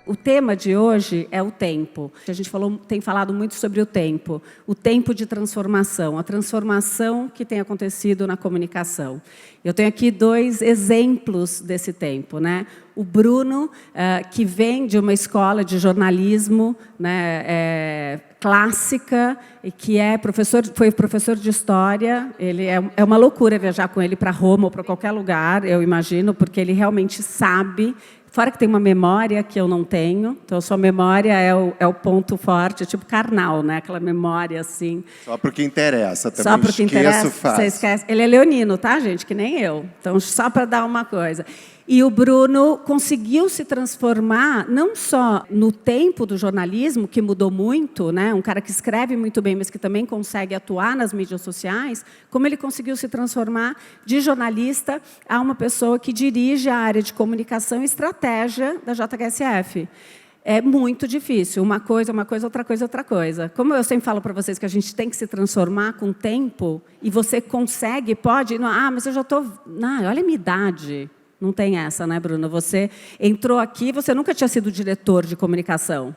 O tema de hoje é o tempo. A gente tem falado muito sobre o tempo de transformação, a transformação que tem acontecido na comunicação. Eu tenho aqui 2 exemplos desse tempo, né? O Bruno, que vem de uma escola de jornalismo, né, clássica, e que foi professor de história. Ele é uma loucura viajar com ele para Roma ou para qualquer lugar, eu imagino, porque ele realmente sabe. Fora que tem uma memória que eu não tenho, então a sua memória é o ponto forte, tipo carnal, né? Aquela memória assim. Só porque interessa também. Só porque interessa, fácil. você esquece. Ele é leonino, tá, gente? Que nem eu. Então, só para dar uma coisa. E o Bruno conseguiu se transformar não só no tempo do jornalismo, que mudou muito, né? Um cara que escreve muito bem, mas que também consegue atuar nas mídias sociais, como ele conseguiu se transformar de jornalista a uma pessoa que dirige a área de comunicação e estratégia da JHSF. É muito difícil. Uma coisa, outra coisa, outra coisa. Como eu sempre falo para vocês que a gente tem que se transformar com o tempo, e você consegue, pode... mas eu já estou... olha a minha idade. Não tem essa, né, Bruno? Você entrou aqui, você nunca tinha sido diretor de comunicação.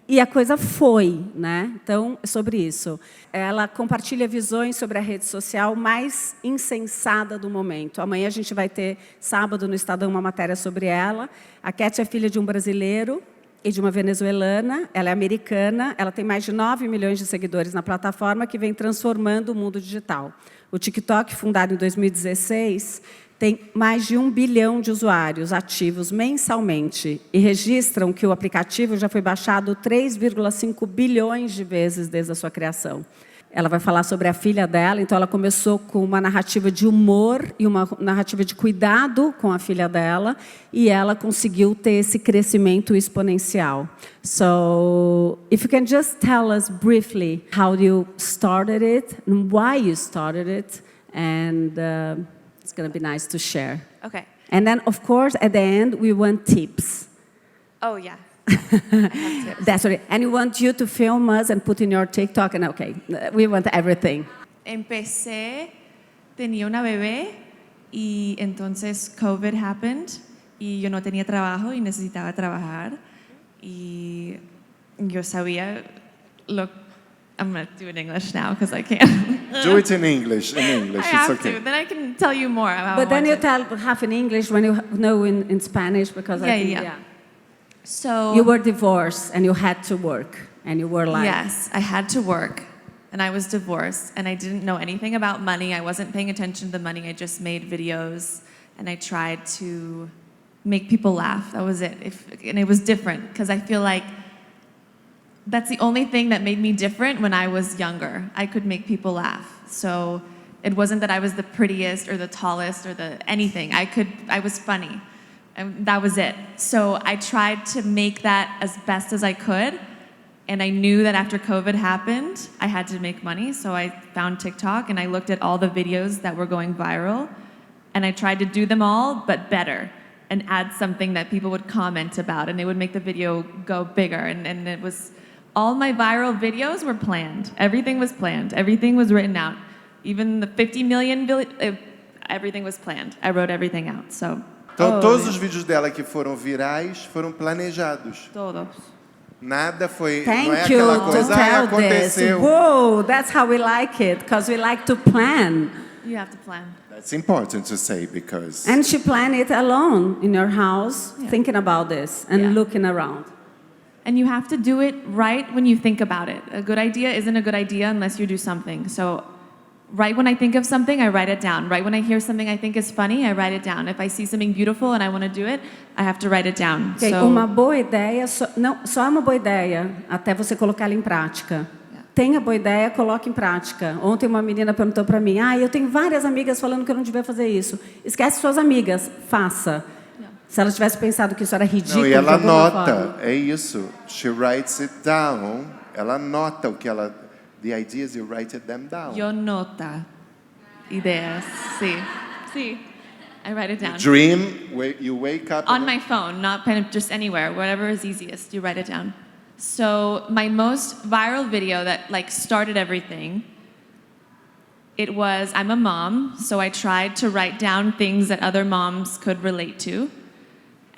E a coisa foi, né? Então, é sobre isso. Ela compartilha visões sobre a rede social mais insensada do momento. Amanhã a gente vai ter, sábado, no Estadão, uma matéria sobre ela. A Cat é filha de um brasileiro e de uma venezuelana. Ela é americana, ela tem mais de 9 milhões de seguidores na plataforma, que vem transformando o mundo digital. O TikTok, fundado em 2016... tem mais de 1 bilhão de usuários ativos mensalmente e registram que o aplicativo já foi baixado 3,5 bilhões de vezes desde a sua criação. Ela vai falar sobre a filha dela, então ela começou com uma narrativa de humor e uma narrativa de cuidado com a filha dela, e ela conseguiu ter esse crescimento exponencial. So, if you can just tell us briefly how you started it, and why you started it, and it's going to be nice to share. Okay. And then, of course, at the end, we want tips. Oh, yeah. I have tips. That's right. And we want you to film us and put in your TikTok. And okay, we want everything. Tenía una bebé y entonces COVID happened y yo no tenía trabajo y necesitaba trabajar y yo sabía I'm going to do it in English now because I can't. Do it in English. I It's have okay. to. Then I can tell you more about. But then you tell half in English when you know in Spanish, because I think, yeah. So you were divorced and you had to work and you were like... Yes, I had to work and I was divorced and I didn't know anything about money. I wasn't paying attention to the money. I just made videos and I tried to make people laugh. That was it. And it was different because I feel like that's the only thing that made me different when I was younger. I could make people laugh. So it wasn't that I was the prettiest or the tallest or anything. I was funny. And that was it. So I tried to make that as best as I could. And I knew that after COVID happened, I had to make money. So I found TikTok and I looked at all the videos that were going viral. And I tried to do them all, but better. And add something that people would comment about. And it would make the video go bigger. And it was... All my viral videos were planned. Everything was planned. Everything was written out. Even the 50 million, everything was planned. I wrote everything out, so... Então, todos os vídeos dela que foram virais foram planejados. Todos. Nada foi... Thank não é you aquela to coisa, tell this. aconteceu. Whoa, that's how we like it, because we like to plan. You have to plan. That's important to say because... And she planned it alone in her house, thinking about this and looking around. And you have to do it right when you think about it. A good idea isn't a good idea unless you do something. So right when I think of something, I write it down. Right when I hear something I think is funny, I write it down. If I see something beautiful and I want to do it, I have to write it down. Okay, so, uma boa ideia, só é uma boa ideia até você colocar ela em prática. Tenha boa ideia, coloque em prática. Ontem uma menina perguntou para mim, eu tenho várias amigas falando que eu não devia fazer isso. Esquece suas amigas, faça. Se ela tivesse pensado que isso era ridículo... Não, e ela anota, é isso. She writes it down. Ela anota o que ela... The ideas, you write them down. Yo nota ideas, sí. Sí, I write it down. Dream, you wake up... On my phone, not pen, just anywhere, whatever is easiest, you write it down. So my most viral video that started everything, it was, I'm a mom, so I tried to write down things that other moms could relate to.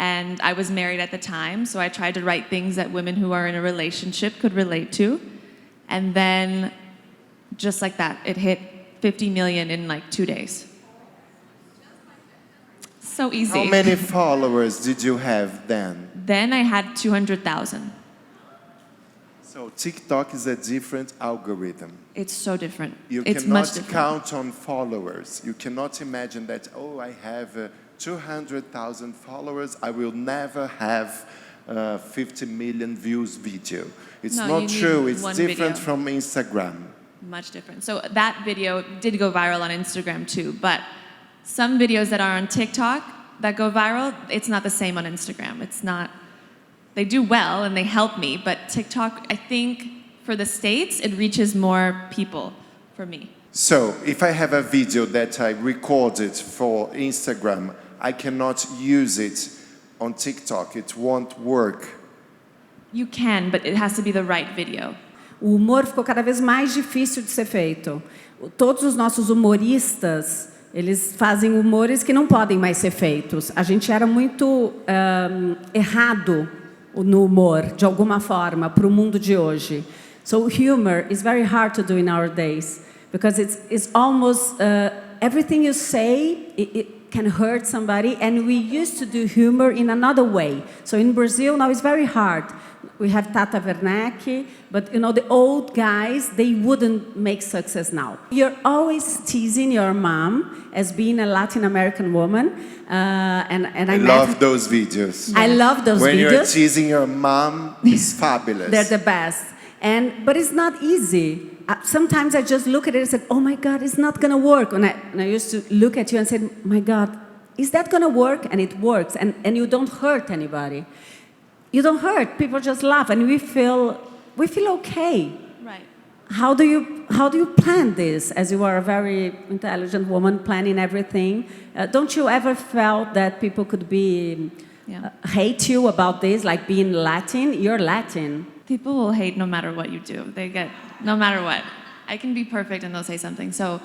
And I was married at the time, so I tried to write things that women who are in a relationship could relate to. And then, just like that, it hit 50 million in like 2 days. So easy. How many followers did you have then? Then I had 200,000. So TikTok is a different algorithm. It's so different. You It's much cannot different. count on followers. You cannot imagine that, oh, I have 200,000 followers, I will never have 50 million views video. It's No, you not need true. It's one different video. from Instagram. Much different. So that video did go viral on Instagram too, but some videos that are on TikTok that go viral, it's not the same on Instagram. It's not, they do well and they help me, but TikTok, I think for the States, it reaches more people for me. So if I have a video that I recorded for Instagram, I cannot use it on TikTok. It won't work. You can, but it has to be the right video. O humor ficou cada vez mais difícil de ser feito. Todos os nossos humoristas, eles fazem humores que não podem mais ser feitos. A gente era muito errado no humor, de alguma forma, para o mundo de hoje. So humor is very hard to do in our days, because it's almost everything you say, it can hurt somebody, and we used to do humor in another way. So in Brazil now it's very hard. We have Tata Werneck, but you know the old guys, they wouldn't make success now. You're always teasing your mom as being a Latin American woman, and I love those videos. I love those when videos. When you're teasing your mom, it's fabulous. They're the best. But it's not easy. Sometimes I just look at it and say, oh my God, it's not going to work. And I used to look at you and say, my God, is that going to work? And it works. And you don't hurt anybody. You don't hurt. People just laugh. And we feel okay. Right. How do you plan this? As you are a very intelligent woman planning everything, don't you ever felt that people could be hate you about this, like being Latin? You're Latin. People will hate no matter what you do. They get, no matter what. I can be perfect and they'll say something. So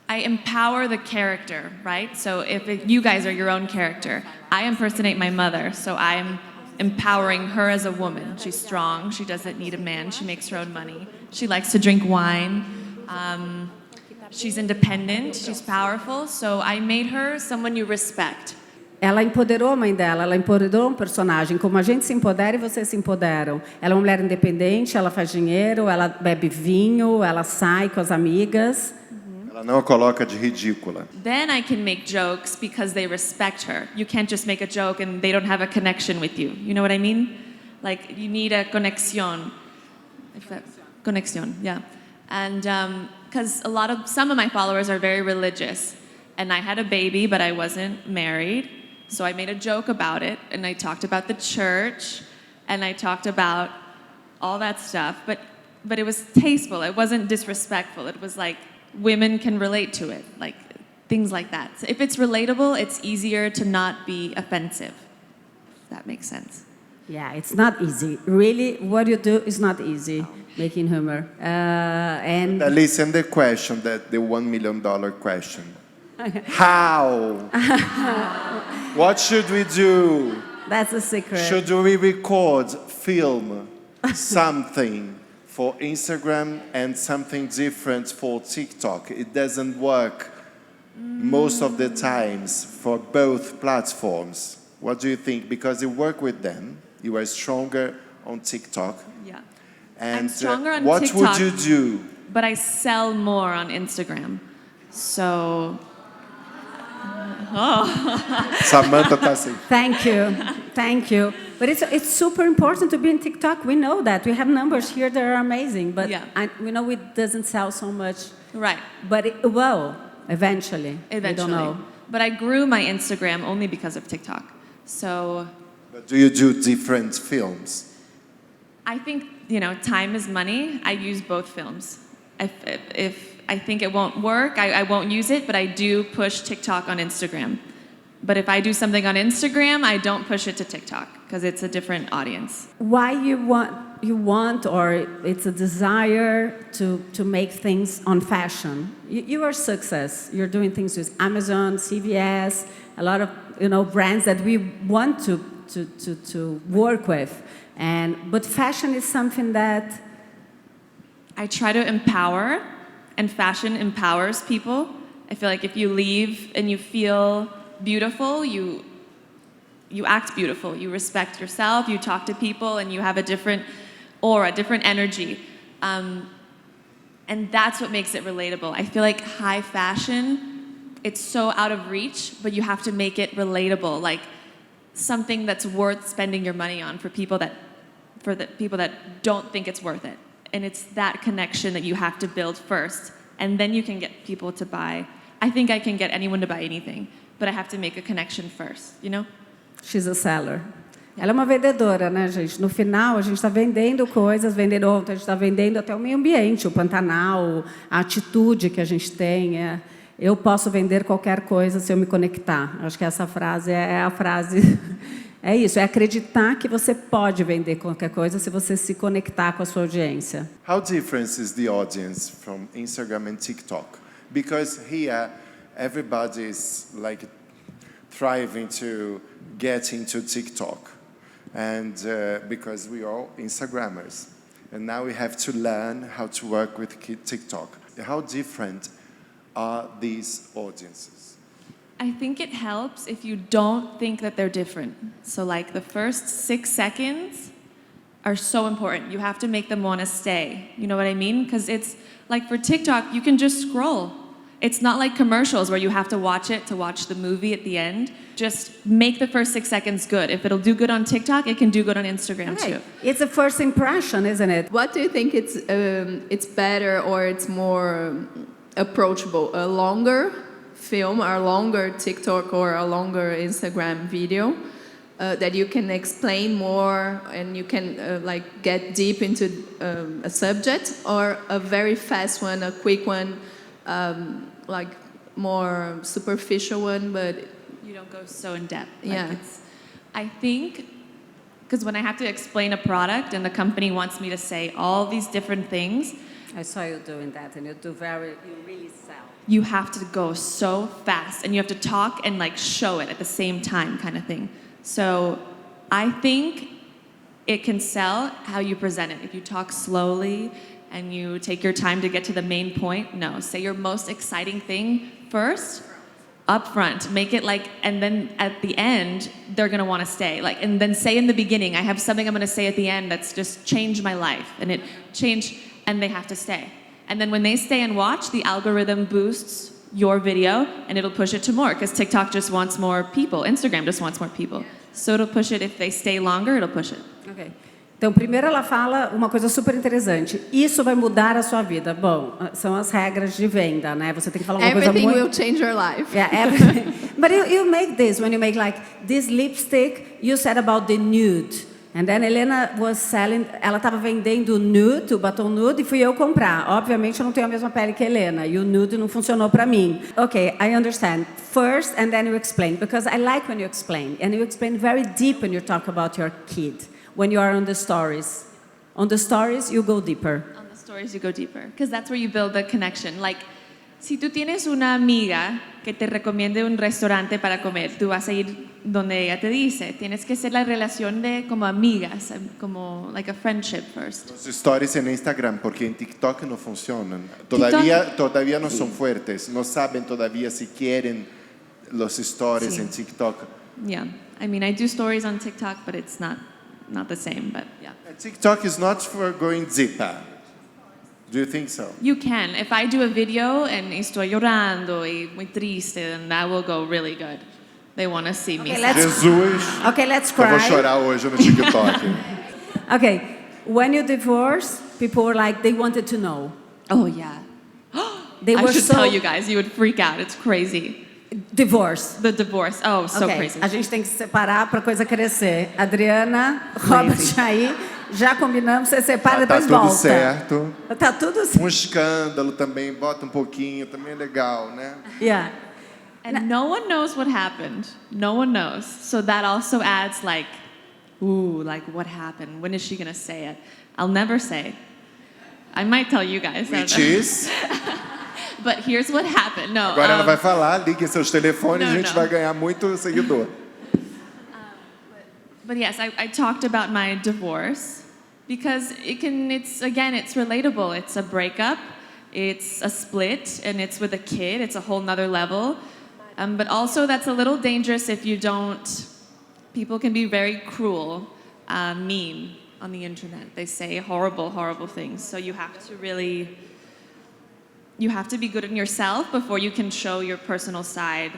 I empower the character, right? So if you guys are your own character, I impersonate my mother, so I'm empowering her as a woman. She's strong, she doesn't need a man, she makes her own money. She likes to drink wine. She's independent, she's powerful, so I made her someone you respect. Ela empoderou a mãe dela, ela empoderou um personagem. Como a gente se empodera e vocês se empoderam. Ela é uma mulher independente, ela faz dinheiro, ela bebe vinho, ela sai com as amigas. Ela não a coloca de ridícula. Then I can make jokes because they respect her. You can't just make a joke and they don't have a connection with you. You know what I mean? Like, you need a conexión. Conexión, yeah. And because some of my followers are very religious. And I had a baby, but I wasn't married. So I made a joke about it, and I talked about the church, and I talked about all that stuff. But it was tasteful. It wasn't disrespectful. It was like women can relate to it, like things like that. So if it's relatable, it's easier to not be offensive. If that makes sense. Yeah, it's not easy. Really, what you do is not easy, making humor. And listen, the question, the $1 million question. How? What should we do? That's a secret. Should we record, film something for Instagram and something different for TikTok? It doesn't work most of the times for both platforms. What do you think? Because you work with them, you are stronger on TikTok. Yeah. And I'm stronger on what TikTok, would you do? But I sell more on Instagram. So... Samantha tá assim. Thank you. But it's super important to be in TikTok. We know that. We have numbers here that are amazing, but we know it doesn't sell so much. Right. But it will, eventually. We don't know. But I grew my Instagram only because of TikTok. So... But do you do different films? I think, time is money. I use both films. If I think it won't work, I won't use it, but I do push TikTok on Instagram. But if I do something on Instagram, I don't push it to TikTok because it's a different audience. Why you want, or it's a desire to make things on fashion? You are success. You're doing things with Amazon, CVS, a lot of brands that we want to work with. But fashion is something that I try to empower, and fashion empowers people. I feel like if you leave and you feel beautiful, you act beautiful. You respect yourself, you talk to people, and you have a different aura, different energy. And that's what makes it relatable. I feel like high fashion, it's so out of reach, but you have to make it relatable, like something that's worth spending your money on for the people that don't think it's worth it. And it's that connection that you have to build first, and then you can get people to buy. I think I can get anyone to buy anything, but I have to make a connection first, you know? she's a seller. Ela é uma vendedora, né, gente? No final, a gente está vendendo coisas, vendendo ontem, a gente está vendendo até o meio ambiente, o Pantanal, a atitude que a gente tem. Eu posso vender qualquer coisa se eu me conectar. Acho que essa frase é a frase... É isso, é acreditar que você pode vender qualquer coisa se você se conectar com a sua audiência. How different is the audience from Instagram and TikTok? Because here, everybody is like thriving to get into TikTok. And because we are all Instagrammers. And now we have to learn how to work with TikTok. How different are these audiences? I think it helps if you don't think that they're different. So like the first 6 seconds are so important. You have to make them want to stay. You know what I mean? Because it's like for TikTok, you can just scroll. It's not like commercials where you have to watch it to watch the movie at the end. Just make the first 6 seconds good. If it'll do good on TikTok, it can do good on Instagram too. It's a first impression, isn't it? What do you think it's better or it's more approachable? A longer film, or a longer TikTok or a longer Instagram video that you can explain more and you can like get deep into a subject, or a very fast one, a quick one, like more superficial one, but You don't go so in depth. Yeah. I think, because when I have to explain a product and the company wants me to say all these different things, I saw you doing that, and you really sell. you have to go so fast and you have to talk and like show it at the same time, kind of thing. So I think it can sell how you present it. If you talk slowly and you take your time to get to the main point, no, say your most exciting thing first, up front, make it like, and then at the end, they're gonna wanna stay. Like, and then say in the beginning, I have something I'm gonna say at the end that's just changed my life, and it changed, and they have to stay. And then when they stay and watch, the algorithm boosts your video, and it'll push it to more, because TikTok just wants more people, Instagram just wants more people. So it'll push it, if they stay longer, it'll push it. Ok. Então, primeiro ela fala uma coisa super interessante. Isso vai mudar a sua vida. Bom, são as regras de venda, né? Você tem que falar uma coisa everything muito... will change your life. Yeah, everything. But you make this, when you make like this lipstick, you said about the nude. And then Helena was selling, ela estava vendendo nude, o batom nude, e fui eu comprar. Obviamente eu não tenho a mesma pele que a Helena, e o nude não funcionou para mim. Okay, I understand. First, and then you explain, because I like when you explain, and you explain very deep when you talk about your kid, when you are on the stories. On the stories, you go deeper. On the stories, you go deeper, because that's where you build the connection. Like, si tú tienes una amiga que te recomiende un restaurante para comer, tú vas a ir donde ella te dice. Tienes que ser la relación de como amigas, como like a friendship first. Los stories en Instagram, porque en TikTok no funcionan. Todavía no son fuertes. No saben todavía si quieren los stories Sí. en TikTok. Yeah, I mean, I do stories on TikTok, but it's not the same, but yeah. TikTok is not for going deeper. Do you think so? You can. If I do a video and estoy llorando y muy triste, then that will go really good. They want to see me. Okay, let's- Jesus, Okay, let's eu cry. vou chorar hoje no TikTok. Okay, when you divorce, people were like, they wanted to know. Oh, yeah. They I were should so... tell you guys. You would freak out. It's crazy. Divorce. The divorce. Oh, so Ok, crazy. a gente tem que se separar para a coisa crescer. Adriana, Robert aí, já combinamos, você separa e Tá depois tudo volta. certo. Tá tudo certo. Um escândalo também, bota um pouquinho, também é legal, né? Yeah. And no one knows what happened. No one knows. So that also adds like, ooh, like what happened? When is she going to say it? I'll never say. I might tell you guys. I don't Which know. is... But here's what happened. No. Agora ela vai falar, liguem seus telefones, Não, a gente não. vai ganhar muito seguidor. But But yes, I talked about my divorce because it's relatable. It's a breakup, it's a split, and it's with a kid. It's a whole nother level. But also that's a little dangerous if you don't, people can be very cruel, mean on the internet. They say horrible, horrible things. So you have to be good in yourself before you can show your personal side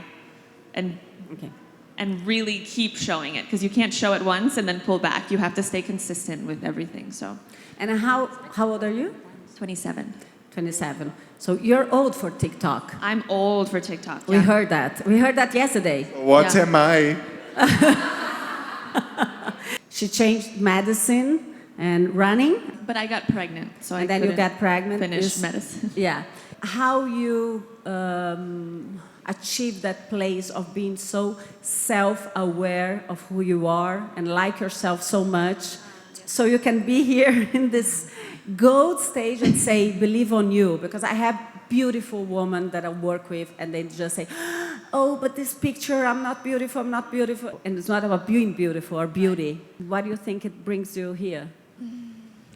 and Okay. and really keep showing it, because you can't show it once and then pull back. You have to stay consistent with everything. So And how old are you? 27. 27. So you're old for TikTok. I'm old for TikTok. We yeah. heard that. We heard that yesterday. What Yeah. am I? She changed medicine and running, But I got pregnant, so and I then you couldn't got pregnant. finish Is- medicine. Yeah. How you achieve that place of being so self-aware of who you are and like yourself so much, so you can be here in this gold stage and say, believe on you. Because I have beautiful women that I work with, and they just say, oh, but this picture, I'm not beautiful, I'm not beautiful. And it's not about being beautiful or beauty. Why do you think it brings you here?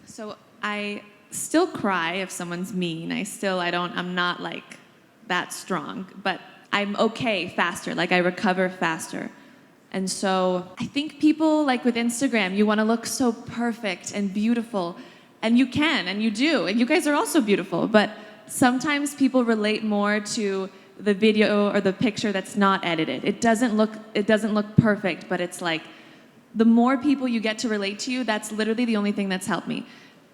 So I still cry if someone's mean. I'm not like that strong, but I'm okay faster, like I recover faster. And so I think people, like with Instagram, you want to look so perfect and beautiful, and you can, and you do, and you guys are also beautiful, but sometimes people relate more to the video or the picture that's not edited. It doesn't look perfect, but it's like the more people you get to relate to you, that's literally the only thing that's helped me.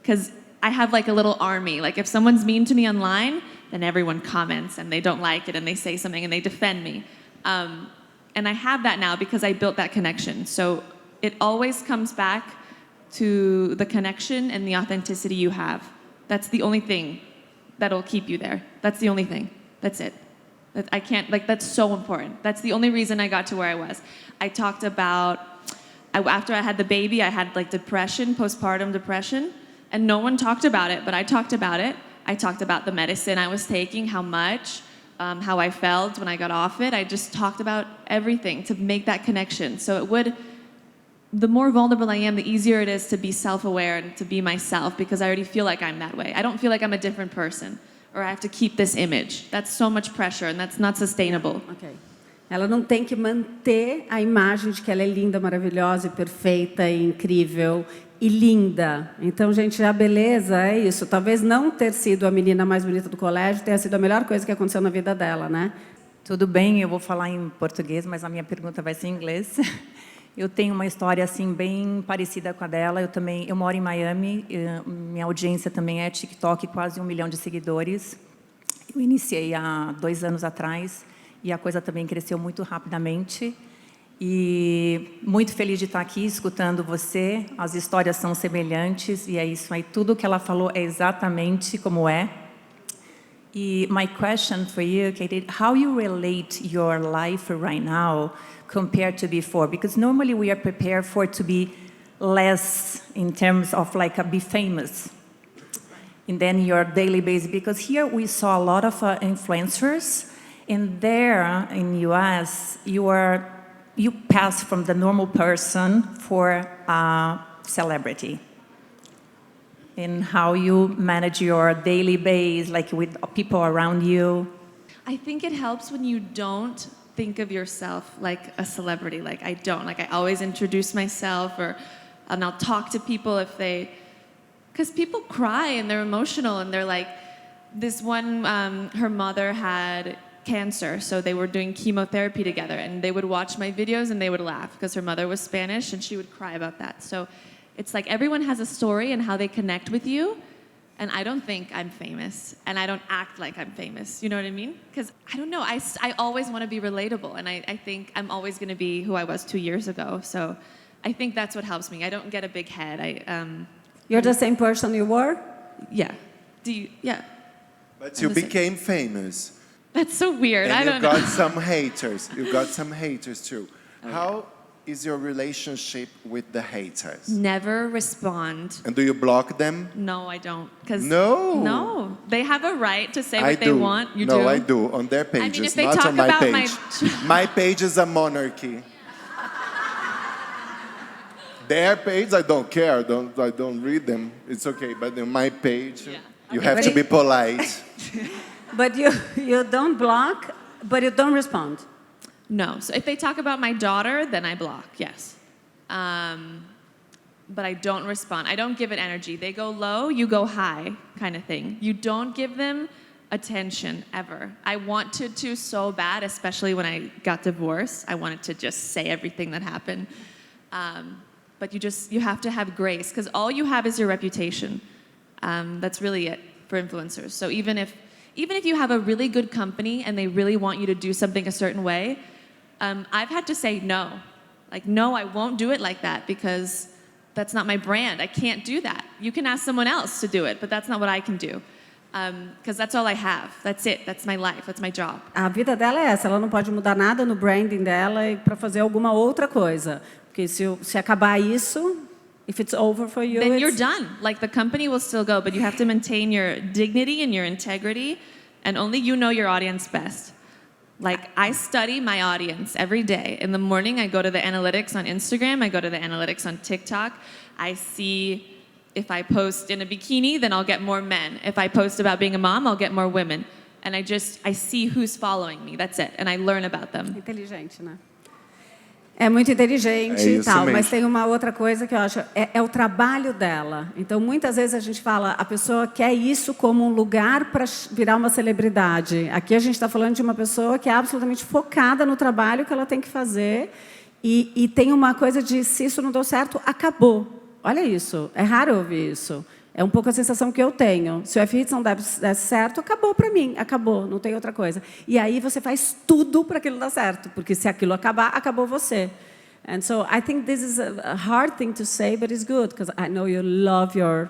Because I have like a little army. Like if someone's mean to me online, then everyone comments and they don't like it and they say something and they defend me. And I have that now because I built that connection. So it always comes back to the connection and the authenticity you have. That's the only thing that'll keep you there. That's the only thing. That's it. I can't, like, that's so important. That's the only reason I got to where I was. I talked about, after I had the baby, I had like depression, postpartum depression, and no one talked about it, but I talked about it. I talked about the medicine I was taking, how much, how I felt when I got off it. I just talked about everything to make that connection. So the more vulnerable I am, the easier it is to be self-aware and to be myself, because I already feel like I'm that way. I don't feel like I'm a different person, or I have to keep this image. That's so much pressure, and that's not sustainable. Ok. Ela não tem que manter a imagem de que ela é linda, maravilhosa, e perfeita, e incrível e linda. Então, gente, a beleza é isso. Talvez não ter sido a menina mais bonita do colégio tenha sido a melhor coisa que aconteceu na vida dela, né? Tudo bem, eu vou falar em português, mas a minha pergunta vai ser em inglês. Eu tenho uma história assim bem parecida com a dela. Eu moro em Miami, minha audiência também é TikTok, quase 1 milhão de seguidores. Eu iniciei há 2 anos atrás e a coisa também cresceu muito rapidamente. E muito feliz de estar aqui escutando você. As histórias são semelhantes e é isso aí. Tudo que ela falou é exatamente como é. E my question for you, Katie, how you relate your life right now compared to before? Because normally we are prepared for it to be less in terms of like be famous. And then your daily basis, because here we saw a lot of influencers, and there in US you pass from the normal person for a celebrity. In how you manage your daily base, like with people around you. I think it helps when you don't think of yourself like a celebrity. Like I don't. Like I always introduce myself, and I'll talk to people because people cry and they're emotional and they're like, this one, her mother had cancer, so they were doing chemotherapy together, and they would watch my videos and they would laugh because her mother was Spanish and she would cry about that. So it's like everyone has a story and how they connect with you. And I don't think I'm famous, and I don't act like I'm famous. You know what I mean? Because I don't know. I always want to be relatable, and I think I'm always going to be who I was 2 years ago. So I think that's what helps me. I don't get a big head. You're the same person you were? Yeah. Yeah. But you became famous. That's so weird. And I you don't got know. some haters. You got some haters too. How is your relationship with the haters? Never respond. And do you block them? No, I don't. 'Cause No. They have a right to say what I they do. want. You no, do? I do. On their pages, if they not talk on my about page. My page is a monarchy. Their page, I don't care. I don't read them. It's okay. But in my page, you Okay, have but to be polite. But you don't block, but you don't respond. No. So if they talk about my daughter, then I block, yes. But I don't respond. I don't give it energy. They go low, you go high, kind of thing. You don't give them attention ever. I wanted to so bad, especially when I got divorced. I wanted to just say everything that happened. But you have to have grace, because all you have is your reputation. That's really it for influencers. So even if you have a really good company and they really want you to do something a certain way, I've had to say no. Like, no, I won't do it like that, because that's not my brand. I can't do that. You can ask someone else to do it, but that's not what I can do. Because that's all I have. That's it. That's my life. That's my job. A vida dela é essa, ela não pode mudar nada no branding dela para fazer alguma outra coisa. Porque se acabar isso, if it's over for you, Then you're done. Like, the company will still go, but you have to maintain your dignity and your integrity, and only you know your audience best. Like, I study my audience every day. In the morning, I go to the analytics on Instagram. I go to the analytics on TikTok. I see if I post in a bikini, then I'll get more men. If I post about being a mom, I'll get more women. And I see who's following me. That's it. And I learn about them. Inteligente, né? É muito inteligente É e isso tal, mesmo. mas tem uma outra coisa que eu acho, é o trabalho dela. Então, muitas vezes a gente fala, a pessoa quer isso como um lugar para virar uma celebridade. Aqui a gente está falando de uma pessoa que é absolutamente focada no trabalho que ela tem que fazer e tem uma coisa de, se isso não deu certo, acabou. Olha isso, é raro ouvir isso. É um pouco a sensação que eu tenho. Se o F-Hits não der certo, acabou para mim. Acabou, não tem outra coisa. E aí você faz tudo para aquilo dar certo. Porque se aquilo acabar, acabou você. And so I think this is a hard thing to say, but it's good. Because I know you love your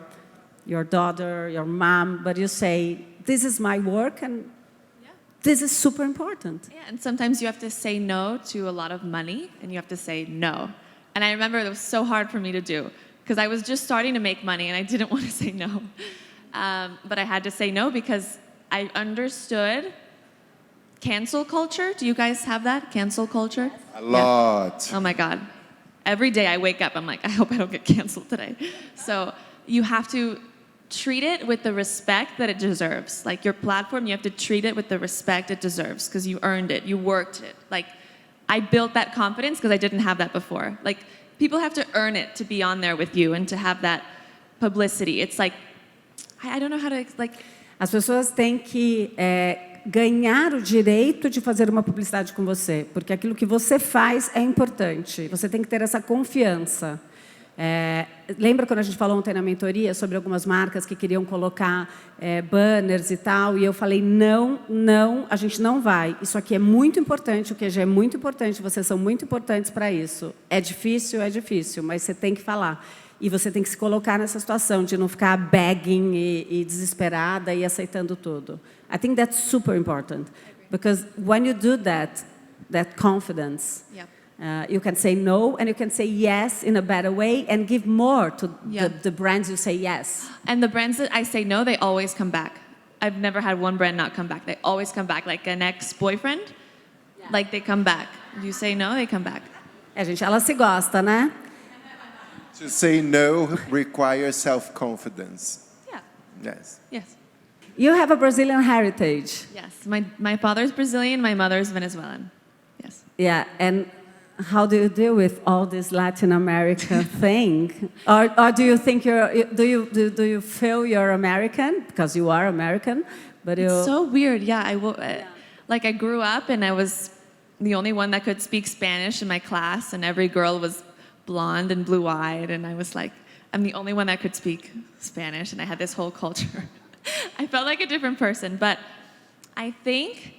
daughter, your mom, but you say, this is my work and this is super important. Yeah, and sometimes you have to say no to a lot of money, and you have to say no. And I remember it was so hard for me to do, because I was just starting to make money and I didn't want to say no. But I had to say no because I understood cancel culture. Do you guys have that? Cancel culture? A lot. Oh my God. Every day I wake up, I'm like, I hope I don't get canceled today. So you have to treat it with the respect that it deserves. Like, your platform, you have to treat it with the respect it deserves, because you earned it, you worked it. Like, I built that confidence because I didn't have that before. Like, people have to earn it to be on there with you and to have that publicity. It's like, I don't know how to, like... As pessoas têm que ganhar o direito de fazer uma publicidade com você, porque aquilo que você faz é importante. Você tem que ter essa confiança. Lembra quando a gente falou ontem na mentoria sobre algumas marcas que queriam colocar banners e tal, e eu falei, não, a gente não vai. Isso aqui é muito importante, o QG é muito importante, vocês são muito importantes para isso. É difícil, mas você tem que falar. E você tem que se colocar nessa situação de não ficar begging e desesperada e aceitando tudo. I think that's super important, because when you do that confidence, you can say no and you can say yes in a better way and give more to the brands you say yes. And the brands that I say no, they always come back. I've never had one brand not come back. They always come back. Like an ex-boyfriend, like they come back. You say no, they come back. Gente, ela se gosta, né? To say no requires self-confidence. Yeah. Yes. Yes. You have a Brazilian heritage. Yes. My father's Brazilian, my mother's Venezuelan. Yes. Yeah, and how do you deal with all this Latin America thing? Or do you think do you feel you're American, because you are American, but It's so weird. Yeah, like, I grew up and I was the only one that could speak Spanish in my class, and every girl was blonde and blue-eyed, and I was like, I'm the only one that could speak Spanish, and I had this whole culture. I felt like a different person, but I think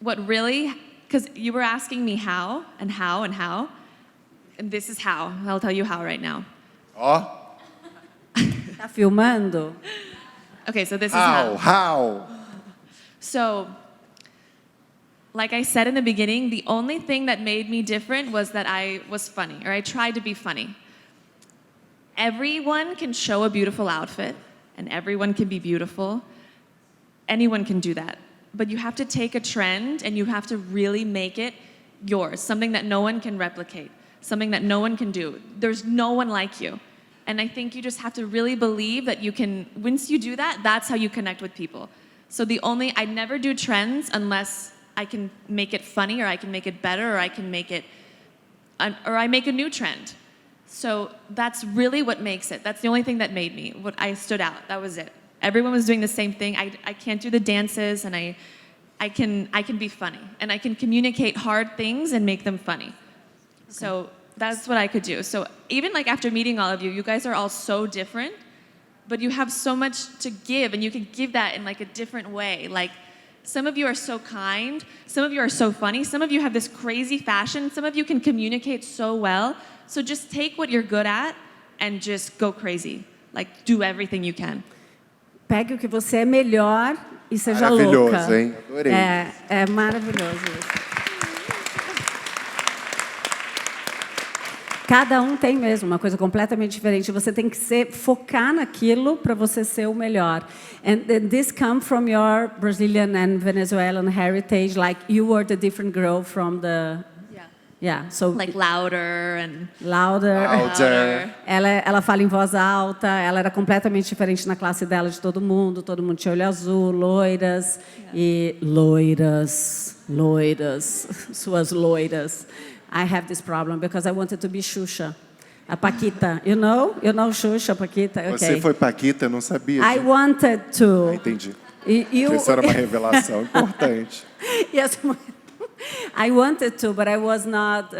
what really, because you were asking me how, and this is how. I'll tell you how right now. Oh, Tá filmando? Okay, so this is how. how? So, like I said in the beginning, the only thing that made me different was that I was funny, or I tried to be funny. Everyone can show a beautiful outfit, and everyone can be beautiful. Anyone can do that. But you have to take a trend, and you have to really make it yours, something that no one can replicate, something that no one can do. There's no one like you. And I think you just have to really believe that you can, once you do that, that's how you connect with people. So I never do trends unless I can make it funny, or I can make it better, or I can make it, or I make a new trend. So that's really what makes it. That's the only thing that made me, what I stood out. That was it. Everyone was doing the same thing. I can't do the dances, and I can be funny, and I can communicate hard things and make them funny. So that's what I could do. So even like after meeting all of you, you guys are all so different, but you have so much to give, and you can give that in like a different way. Like some of you are so kind, some of you are so funny, some of you have this crazy fashion, some of you can communicate so well. So just take what you're good at and just go crazy. Like do everything you can. Pegue o que você é melhor e seja Maravilhoso, louca. hein? Adorei. É maravilhoso isso. Cada um tem mesmo uma coisa completamente diferente. Você tem que focar naquilo para você ser o melhor. And this comes from your Brazilian and Venezuelan heritage. Like you were the different girl from the. Yeah. So Like louder and louder. Louder. Ela fala em voz alta. Ela era completamente diferente na classe dela de todo mundo. Todo mundo tinha olho azul, loiras e loiras, suas loiras. I have this problem because I wanted to be Xuxa. A Paquita, you know Xuxa, Paquita. Okay. Você foi Paquita, eu não sabia. I wanted to. Entendi. You, Isso era uma revelação importante. Yes, I wanted to, but I was not.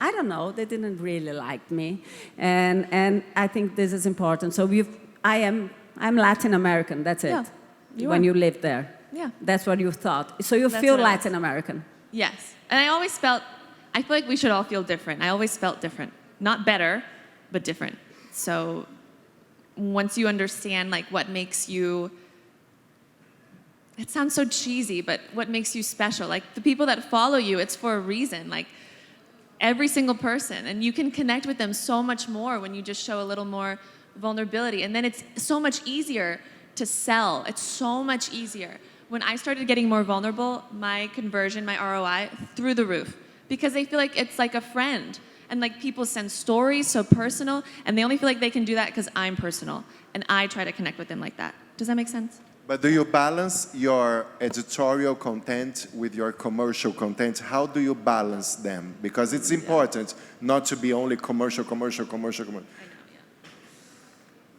I don't know. They didn't really like me, and I think this is important. So I'm Latin American. That's it. Yeah, when you live there. Yeah. That's what you thought. So you That's feel what I was. Latin American. yes. And I feel like we should all feel different. I always felt different. Not better, but different. So once you understand like what makes you, it sounds so cheesy, but what makes you special. Like the people that follow you, it's for a reason. Like every single person. And you can connect with them so much more when you just show a little more vulnerability. And then it's so much easier to sell. It's so much easier. When I started getting more vulnerable, my conversion, my ROI, through the roof. Because they feel like it's like a friend. And like people send stories so personal, and they only feel like they can do that because I'm personal. And I try to connect with them like that. Does that make sense? But do you balance your editorial content with your commercial content? How do you balance them? Because it's important not to be only commercial.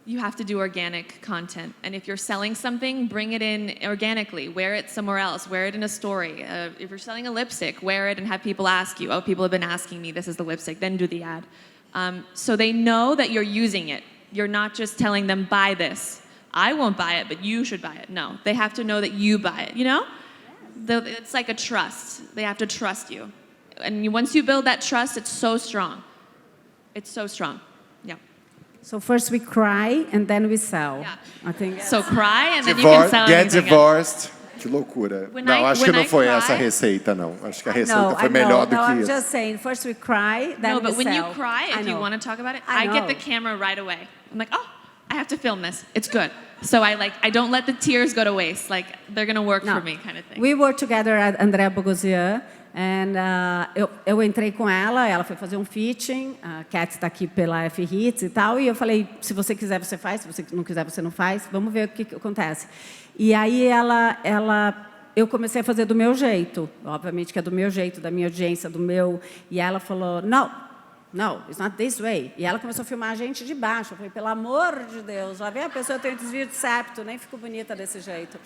You have to do organic content. And if you're selling something, bring it in organically. Wear it somewhere else. Wear it in a story. If you're selling a lipstick, wear it and have people ask you, oh, people have been asking me, this is the lipstick, then do the ad. So they know that you're using it. You're not just telling them, buy this. I won't buy it, but you should buy it. No, they have to know that you buy it, you know? It's like a trust. They have to trust you. And once you build that trust, it's so strong. It's so strong. Yeah. So first we cry and then we sell. Yeah. I think. So cry and then you can sell Get anything else. divorced. Que loucura. When Não, I- acho que when não I foi cry- essa a receita, não. Acho que a receita No, foi I know. melhor do No, que I'm isso. just saying. First we cry, then No, we but when you sell. cry, I if you know. want to talk about it, I I get know. the camera right away. I'm like, oh, I have to film this. It's good. So I don't let the tears go to waste. Like they're gonna work No. for me, kind of thing. We were together at Andrea Bogosian, and eu entrei com ela foi fazer um fitting, a Cat está aqui pela F-Hits e tal, e eu falei, se você quiser você faz, se você não quiser você não faz, vamos ver o que acontece. E aí eu comecei a fazer do meu jeito, obviamente que é do meu jeito, da minha audiência, e ela falou, no, it's not this way. E ela começou a filmar a gente de baixo. Eu falei, pelo amor de Deus, já vem a pessoa tem um desvio de septo, nem fico bonita desse jeito.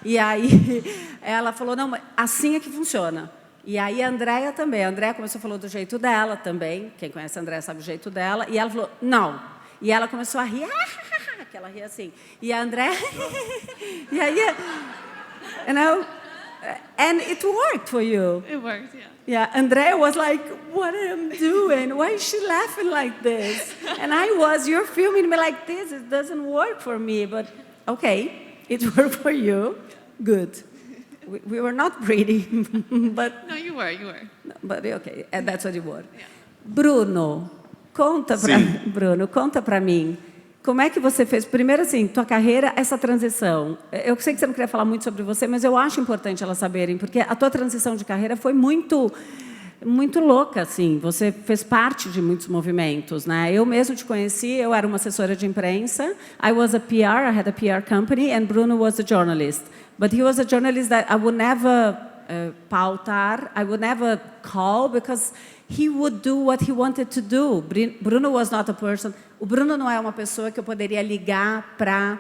E aí ela falou, não, mas assim é que funciona. E aí a Andrea também. A Andrea começou a falar do jeito dela também. Quem conhece a Andrea sabe o jeito dela. E ela falou, não. E ela começou a rir, que ela ria assim. E a Andrea... e aí, you know, and it worked for you. It works, yeah. Yeah, Andrea was like, what am I doing? Why is she laughing like this? And you're filming me like this. It doesn't work for me. But, okay, it worked for you. Good. We were not pretty, but... No, you were. But okay, and that's what you were. Yeah. Bruno, conta pra mim. Como é que você fez? Primeiro, assim, tua carreira, essa transição. Eu sei que você não queria falar muito sobre você, mas eu acho importante elas saberem, porque a tua transição de carreira foi muito muito louca, assim. Você fez parte de muitos movimentos, né? Eu mesmo te conheci, eu era uma assessora de imprensa. I was a PR, I had a PR company, and Bruno was a journalist. But he was a journalist that I would never pautar, I would never call, because he would do what he wanted to do. Bruno was not a person... O Bruno não é uma pessoa que eu poderia ligar para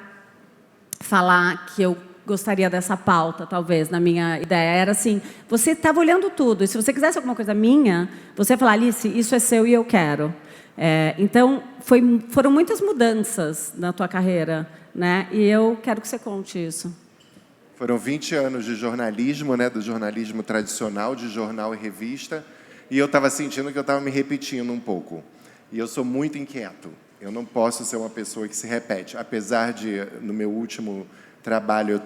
falar que eu gostaria dessa pauta, talvez, na minha ideia. Era assim, você estava olhando tudo, e se você quisesse alguma coisa minha, você ia falar, Alice, isso é seu e eu quero. Então, foram muitas mudanças na tua carreira, né? E eu quero que você conte isso. Foram 20 anos de jornalismo, né, do jornalismo tradicional, de jornal e revista, e eu estava sentindo que eu estava me repetindo um pouco. E eu sou muito inquieto. Eu não posso ser uma pessoa que se repete. Apesar de, no meu último trabalho,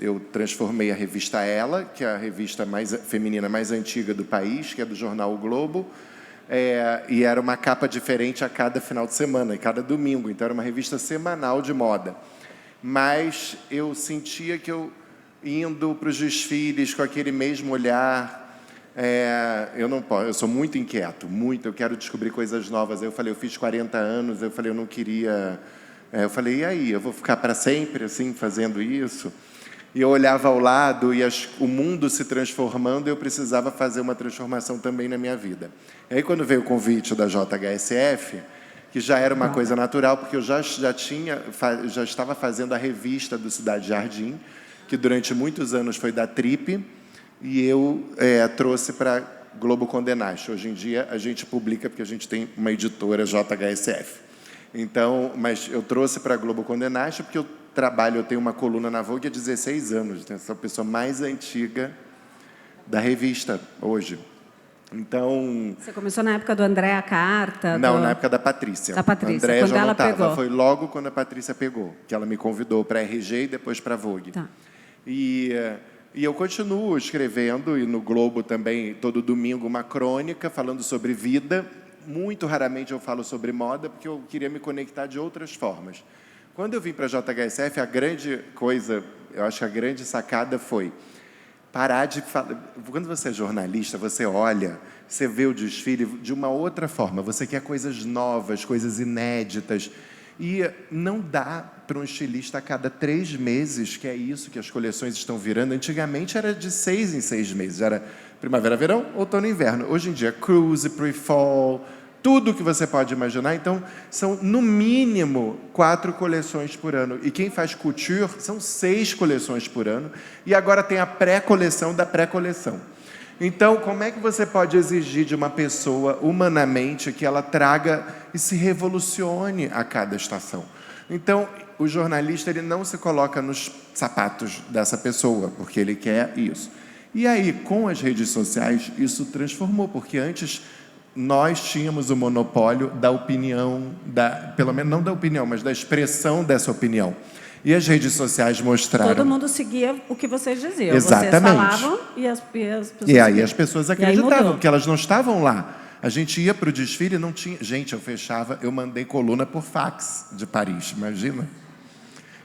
eu transformei a revista Ela, que é a revista feminina mais antiga do país, que é do jornal O Globo, e era uma capa diferente a cada final de semana, e cada domingo. Então, era uma revista semanal de moda. Mas eu sentia que indo para os desfiles com aquele mesmo olhar, eu não posso, eu sou muito inquieto, eu quero descobrir coisas novas. Eu falei, eu fiz 40 anos, eu falei, eu não queria... eu falei, e aí, eu vou ficar para sempre assim, fazendo isso? E eu olhava ao lado e o mundo se transformando, eu precisava fazer uma transformação também na minha vida. E aí, quando veio o convite da JHSF, que já era uma coisa natural, porque eu já estava fazendo a revista do Cidade Jardim, que durante muitos anos foi da Trip, e eu trouxe para Globo Condenaste. Hoje em dia, a gente publica, porque a gente tem uma editora JHSF. Então, mas eu trouxe para a Globo Condenaste, porque eu tenho uma coluna na Vogue há 16 anos. Então, sou a pessoa mais antiga da revista, hoje. Então... Você começou na época do André a Carta? Não, na época da Patrícia. Da Patrícia, André quando já ela não tava. pegou. Foi logo quando a Patrícia pegou, que ela me convidou para a RG e depois para a Vogue. Tá. E eu continuo escrevendo, e no Globo também, todo domingo, uma crônica falando sobre vida. Muito raramente eu falo sobre moda, porque eu queria me conectar de outras formas. Quando eu vim para a JHSF, a grande coisa, eu acho que a grande sacada foi parar de falar. Quando você é jornalista, você olha, você vê o desfile de uma outra forma. Você quer coisas novas, coisas inéditas. E não dá para um estilista a cada 3 meses, que é isso que as coleções estão virando. Antigamente era de 6 em 6 meses. Era primavera, verão, outono e inverno. Hoje em dia, cruise, pre-fall, tudo que você pode imaginar. Então, são, no mínimo, 4 coleções por ano. E quem faz couture, são 6 coleções por ano. E agora tem a pré-coleção da pré-coleção. Então, como é que você pode exigir de uma pessoa, humanamente, que ela traga e se revolucione a cada estação? Então, o jornalista ele não se coloca nos sapatos dessa pessoa, porque ele quer isso. E aí, com as redes sociais, isso transformou, porque antes nós tínhamos o monopólio da opinião, pelo menos não da opinião, mas da expressão dessa opinião. E as redes sociais mostraram... Todo mundo seguia o que vocês diziam. Exatamente. Vocês falavam e as pessoas... E aí as pessoas acreditavam, porque elas não estavam lá. A gente ia para o desfile e não tinha... Gente, eu mandei coluna por fax de Paris, imagina.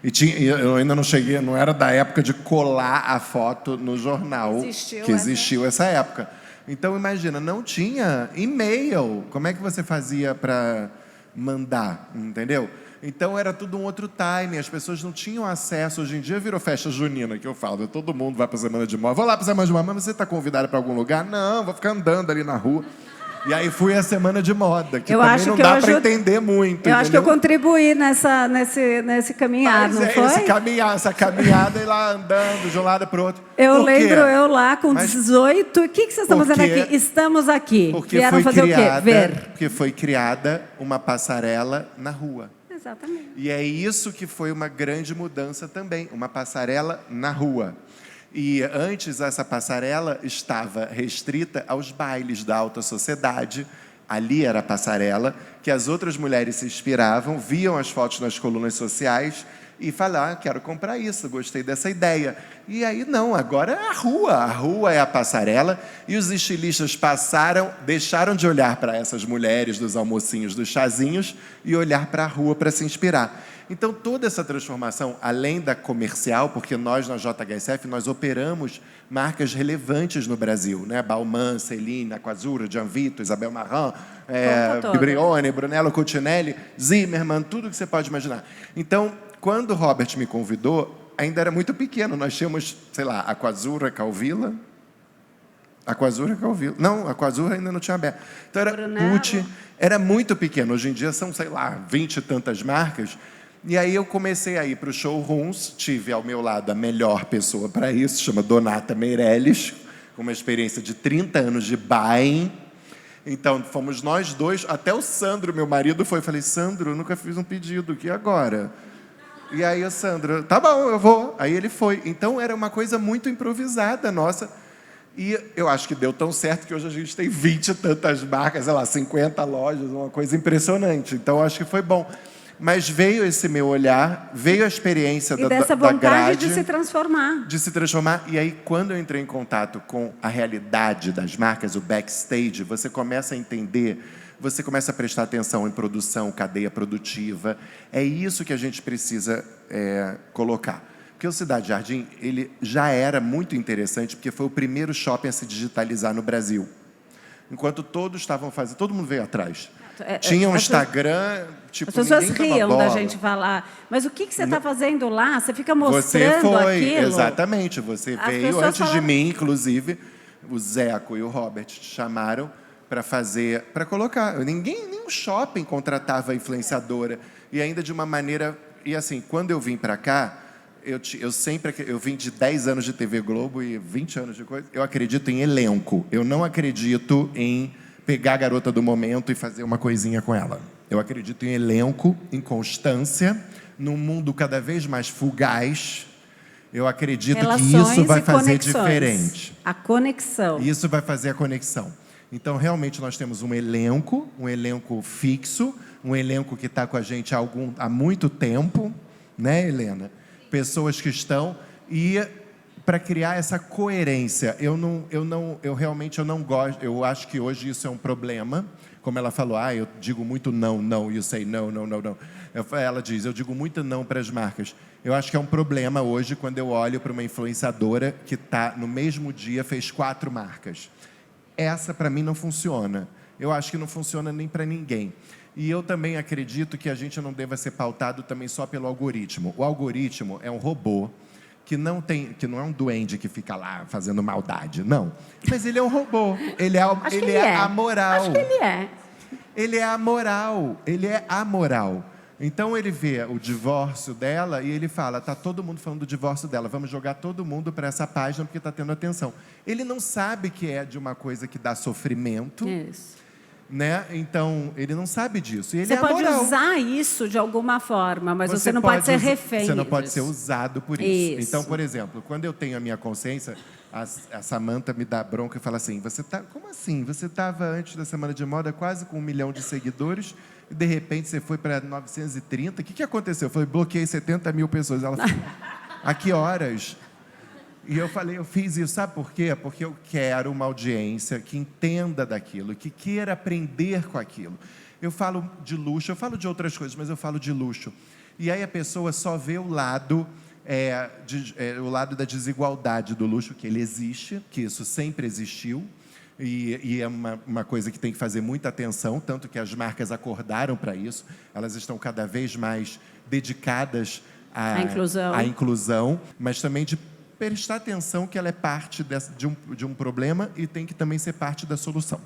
Eu ainda não cheguei, não era da época de colar a foto no jornal, que existiu essa época. Então, imagina, não tinha e-mail. Como é que você fazia para mandar, entendeu? Então, era tudo um outro time, as pessoas não tinham acesso. Hoje em dia virou festa junina, que eu falo, todo mundo vai para a Semana de Moda. Vou lá para a Semana de Moda, mas você está convidada para algum lugar? Não, vou ficar andando ali na rua. E aí fui à Semana de Moda, que também não dá para entender muito. Eu acho que eu contribuí nesse caminhar, não foi? Essa caminhada e lá andando de um lado para o outro. Eu lembro eu lá com 18. O que vocês estão fazendo aqui? Estamos aqui. Porque vieram fazer o quê? Ver. Porque foi criada uma passarela na rua. Exatamente. E é isso que foi uma grande mudança também, uma passarela na rua. E antes essa passarela estava restrita aos bailes da alta sociedade. Ali era a passarela, que as outras mulheres se inspiravam, viam as fotos nas colunas sociais e falar, quero comprar isso, gostei dessa ideia. E aí, não, agora é a rua é a passarela, e os estilistas deixaram de olhar para essas mulheres dos almocinhos, dos chazinhos, e olhar para a rua para se inspirar. Então, toda essa transformação, além da comercial, porque nós, na JHSF, nós operamos marcas relevantes no Brasil, né? Balmain, Celine, Aquazzura, Gianvito, Isabel Marant, Brioni, Brunello Cucinelli, Zimmermann, tudo que você pode imaginar. Então, quando o Robert me convidou, ainda era muito pequeno. Nós tínhamos, sei lá, Aquazzura, Calvilla. Não, Aquazzura ainda não tinha aberto. Então, era Gucci, era muito pequeno. Hoje em dia são, sei lá, 20 e tantas marcas. E aí eu comecei a ir para os showrooms, tive ao meu lado a melhor pessoa para isso, chama Donata Meirelles, com uma experiência de 30 anos de buying. Então, fomos nós dois, até o Sandro, meu marido, foi. Eu falei, Sandro, eu nunca fiz um pedido, que agora? E aí o Sandro, tá bom, eu vou. Aí ele foi. Então, era uma coisa muito improvisada nossa. E eu acho que deu tão certo que hoje a gente tem 20 e tantas marcas, sei lá, 50 lojas, uma coisa impressionante. Então, acho que foi bom. Mas veio esse meu olhar, veio a experiência da grade. E dessa vontade de se transformar. De se transformar. E aí, quando eu entrei em contato com a realidade das marcas, o backstage, você começa a entender, você começa a prestar atenção em produção, cadeia produtiva. É isso que a gente precisa colocar. Porque o Cidade Jardim, ele já era muito interessante, porque foi o primeiro shopping a se digitalizar no Brasil. Enquanto todos estavam fazendo, todo mundo veio atrás. Tinha um Instagram, tipo, as pessoas ninguém dava riam bola. da gente falar, mas o que você está fazendo lá? Você fica mostrando Você foi, aquilo? Exatamente. Você veio antes de mim, inclusive, o Zeco e o Robert te chamaram para colocar. Nenhum shopping contratava influenciadora. E ainda de uma maneira... E assim, quando eu vim para cá, eu vim de 10 anos de TV Globo e 20 anos de coisa. Eu acredito em elenco. Eu não acredito em pegar a garota do momento e fazer uma coisinha com ela. Eu acredito em elenco, em constância, num mundo cada vez mais fugaz. Eu acredito que isso vai fazer diferente. A conexão. Isso vai fazer a conexão. Então, realmente, nós temos um elenco fixo, um elenco que está com a gente há muito tempo, né, Helena? Pessoas que estão... E para criar essa coerência, eu realmente não gosto. Eu acho que hoje isso é um problema. Como ela falou, eu digo muito não, you say no. Ela diz, eu digo muito não para as marcas. Eu acho que é um problema hoje quando eu olho para uma influenciadora que no mesmo dia fez 4 marcas. Essa, para mim, não funciona. Eu acho que não funciona nem para ninguém. E eu também acredito que a gente não deva ser pautado também só pelo algoritmo. O algoritmo é um robô que não é um duende que fica lá fazendo maldade, não. Mas ele é um robô. Ele é amoral. Acho que ele é. Ele é amoral. Então ele vê o divórcio dela e ele fala, tá todo mundo falando do divórcio dela, vamos jogar todo mundo para essa página porque está tendo atenção. Ele não sabe que é de uma coisa que dá sofrimento. Isso. Né? Então, ele não sabe disso. E ele você pode usar isso de alguma forma, mas você não pode ser refém. Você não pode disso. ser usado por isso. Então, por exemplo, quando eu tenho a minha consciência, a Samantha me dá bronca e fala assim, como assim? Você estava antes da Semana de Moda quase com 1 milhão de seguidores e de repente você foi para 930. O que aconteceu? Eu falei, bloqueei 70 mil pessoas. Ela falou, a que horas? E eu falei, eu fiz isso, sabe por quê? Porque eu quero uma audiência que entenda daquilo, que queira aprender com aquilo. Eu falo de luxo, eu falo de outras coisas, mas eu falo de luxo. E aí a pessoa só vê o lado da desigualdade do luxo, que ele existe, que isso sempre existiu, e é uma coisa que tem que fazer muita atenção, tanto que as marcas acordaram para isso, elas estão cada vez mais dedicadas à inclusão, mas também de prestar atenção que ela é parte de um problema e tem que também ser parte da solução.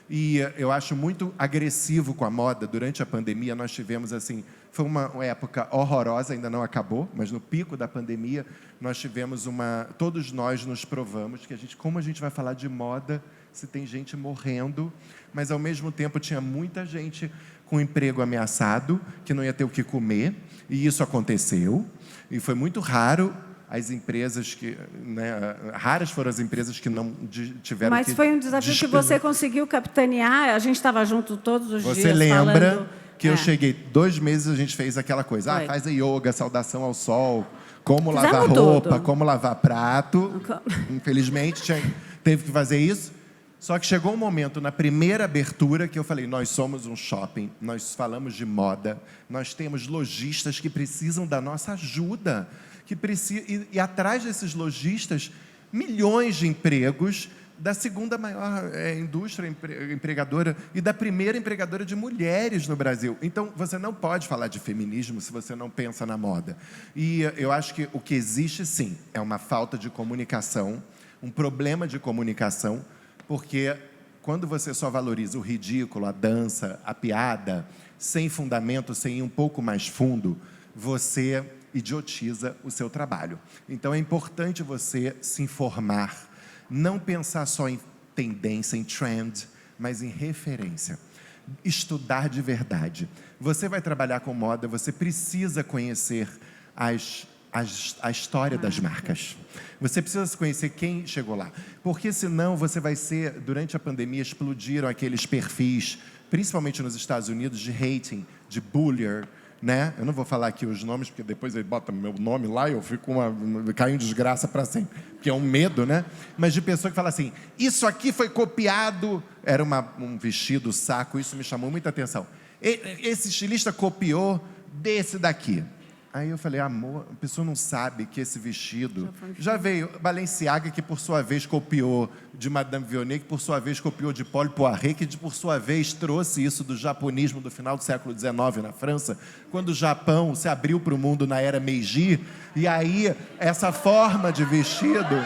E eu acho muito agressivo com a moda. Durante a pandemia, nós tivemos, assim, foi uma época horrorosa, ainda não acabou, mas no pico da pandemia, nós tivemos todos nós nos provamos que como a gente vai falar de moda se tem gente morrendo, mas ao mesmo tempo tinha muita gente com emprego ameaçado, que não ia ter o que comer, e isso aconteceu, e foi muito raro. As empresas raras foram as empresas que não tiveram que... Mas foi um desafio que você conseguiu capitanear. A gente estava junto todos os dias. Você lembra falando... Porque eu cheguei, 2 meses a gente fez aquela coisa. Foi. Faz a yoga, saudação ao sol, como Fizemos lavar roupa, tudo. como lavar prato. Infelizmente, teve que fazer isso. Só que chegou um momento, na primeira abertura, que eu falei, nós somos um shopping, nós falamos de moda, nós temos lojistas que precisam da nossa ajuda. E atrás desses lojistas, milhões de empregos da segunda maior indústria empregadora e da primeira empregadora de mulheres no Brasil. Então, você não pode falar de feminismo se você não pensa na moda. E eu acho que o que existe, sim, é uma falta de comunicação, um problema de comunicação, porque quando você só valoriza o ridículo, a dança, a piada, sem fundamento, sem ir um pouco mais fundo, você idiotiza o seu trabalho. Então, é importante você se informar, não pensar só em tendência, em trend, mas em referência. Estudar de verdade. Você vai trabalhar com moda, você precisa conhecer a história das marcas. Você precisa conhecer quem chegou lá. Porque senão você vai ser, durante a pandemia, explodiram aqueles perfis, principalmente nos Estados Unidos, de hating, de bullier, né? Eu não vou falar aqui os nomes, porque depois ele bota meu nome lá e eu fico caio em desgraça para sempre. Porque é um medo, né? Mas de pessoa que fala assim, isso aqui foi copiado. Era um vestido, saco, isso me chamou muita atenção. Esse estilista copiou desse daqui. Aí eu falei, amor, a pessoa não sabe que esse vestido... Já veio Balenciaga, que por sua vez copiou de Madame Vionnet, que por sua vez copiou de Paul Poiret, que por sua vez trouxe isso do japonismo do final do século XIX na França, quando o Japão se abriu para o mundo na era Meiji, e aí essa forma de vestido...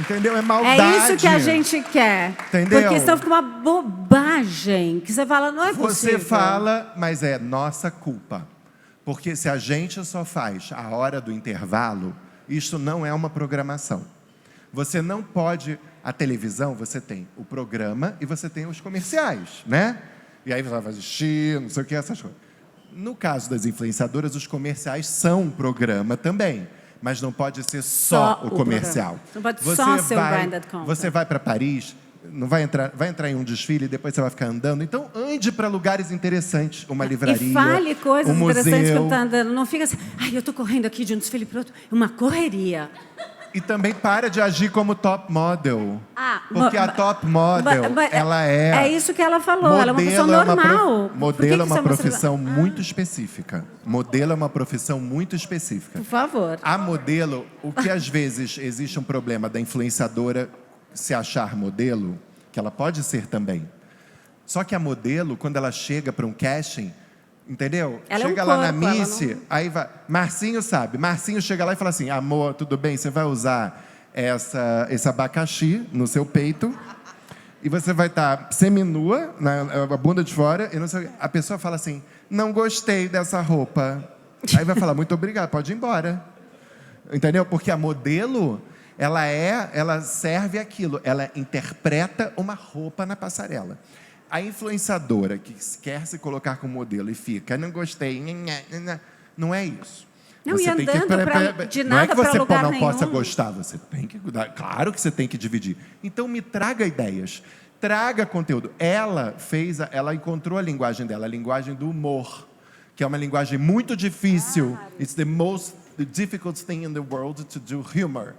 Entendeu? É maldade. É isso que a gente quer. Entendeu? Porque senão fica uma bobagem, que você fala, não é possível. Você fala, mas é nossa culpa. Porque se a gente só faz a hora do intervalo, isso não é uma programação. Você não pode... A televisão, você tem o programa e você tem os comerciais, né? E aí você vai assistir, não sei o que, essas coisas. No caso das influenciadoras, os comerciais são um programa também. Mas não pode ser só o comercial. Não pode só ser um branded content. Você vai para Paris, não vai entrar em um desfile e depois você vai ficar andando. Então, ande para lugares interessantes, uma livraria, e fale coisas interessantes museu. quando está andando. Não fica assim, eu estou correndo aqui de um desfile para outro. Uma correria. E também para de agir como top model. Porque a top model, ela é... É isso que ela falou, ela é uma pessoa normal. Modelo é uma profissão muito específica. Modelo é uma profissão muito específica. Por favor. A modelo, o que às vezes existe um problema da influenciadora se achar modelo, que ela pode ser também. Só que a modelo, quando ela chega para um casting... Entendeu? Ela chega é um lá na corpo, Miss, aí vai... Marcinho sabe. Marcinho chega lá e fala assim, amor, tudo bem, você vai usar esse abacaxi no seu peito e você vai estar seminua, a bunda de fora, e não sei, a pessoa fala assim, não gostei dessa roupa. Aí vai falar, muito obrigado, pode ir embora. Entendeu? Porque a modelo, ela serve aquilo, ela interpreta uma roupa na passarela. A influenciadora que quer se colocar como modelo e fica, não gostei, não é isso. Não, você e tem andando de não é nada que você pra lugar não possa nenhum. gostar, você tem que... Claro que você tem que dividir. Então, me traga ideias, traga conteúdo. Ela encontrou a linguagem dela, a linguagem do humor, que é uma linguagem muito difícil. It's the most difficult thing in the world to do humor.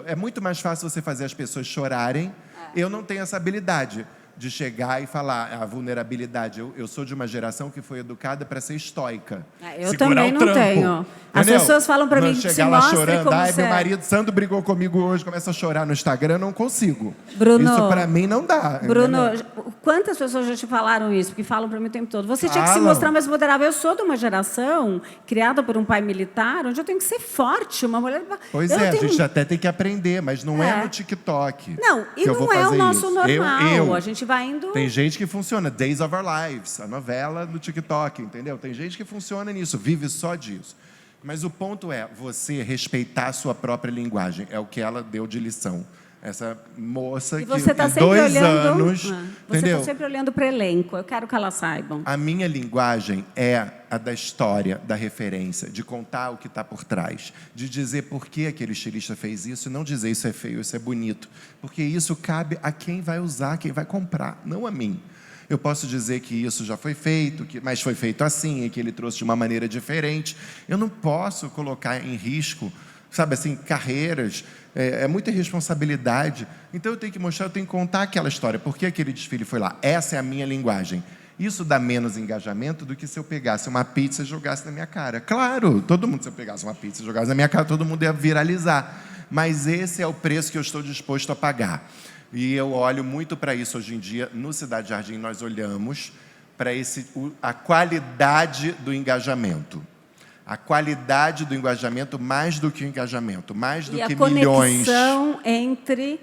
É muito mais fácil você fazer as pessoas chorarem. Eu não tenho essa habilidade de chegar e falar a vulnerabilidade. Eu sou de uma geração que foi educada para ser estoica. Eu segurar também o não trampo. tenho. As Entendeu? pessoas falam para Não mim, se chegar lá mostre chorando, como você meu é. marido Sandro brigou comigo hoje, começa a chorar no Instagram, eu não consigo. Bruno, isso para mim não dá. Bruno, entendeu? quantas pessoas já te falaram isso? Porque falam para mim o tempo todo. Você tinha que se Falam. mostrar mais moderável. Eu sou de uma geração criada por um pai militar, onde eu tenho que ser forte, uma mulher... Pois eu é, tenho... a gente até tem que aprender, mas não é no TikTok. Não, e que eu vou não é o fazer nosso isso. normal. A gente vai indo... Tem gente que funciona, Days of Our Lives, a novela do TikTok, entendeu? Tem gente que funciona nisso, vive só disso. Mas o ponto é você respeitar a sua própria linguagem. É o que ela deu de lição. Essa moça E que você está em sempre 2 olhando... anos... Você entendeu? está sempre olhando para o elenco. Eu quero que elas saibam. A minha linguagem é a da história, da referência, de contar o que está por trás, de dizer por que aquele estilista fez isso e não dizer isso é feio, isso é bonito. Porque isso cabe a quem vai usar, quem vai comprar, não a mim. Eu posso dizer que isso já foi feito, mas foi feito assim, e que ele trouxe de uma maneira diferente. Eu não posso colocar em risco, sabe assim, carreiras, é muita responsabilidade. Então eu tenho que mostrar, eu tenho que contar aquela história. Por que aquele desfile foi lá? Essa é a minha linguagem. Isso dá menos engajamento do que se eu pegasse uma pizza e jogasse na minha cara. Claro, todo mundo, se eu pegasse uma pizza e jogasse na minha cara, todo mundo ia viralizar. Mas esse é o preço que eu estou disposto a pagar. E eu olho muito para isso hoje em dia. No Cidade Jardim, nós olhamos para a qualidade do engajamento. A qualidade do engajamento mais do que o engajamento, mais do e que a milhões. conexão entre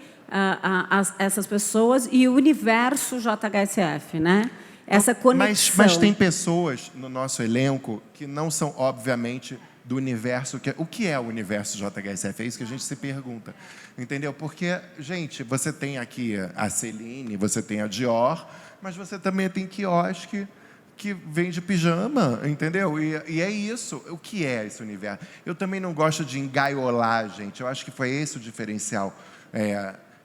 essas pessoas e o universo JHSF, né? Essa conexão. Mas tem pessoas no nosso elenco que não são, obviamente, do universo. O que é o universo JHSF? É isso que a gente se pergunta. Entendeu? Porque, gente, você tem aqui a Celine, você tem a Dior, mas você também tem quiosque que vende pijama, entendeu? E é isso. O que é esse universo? Eu também não gosto de engaiolar, gente. Eu acho que foi esse o diferencial.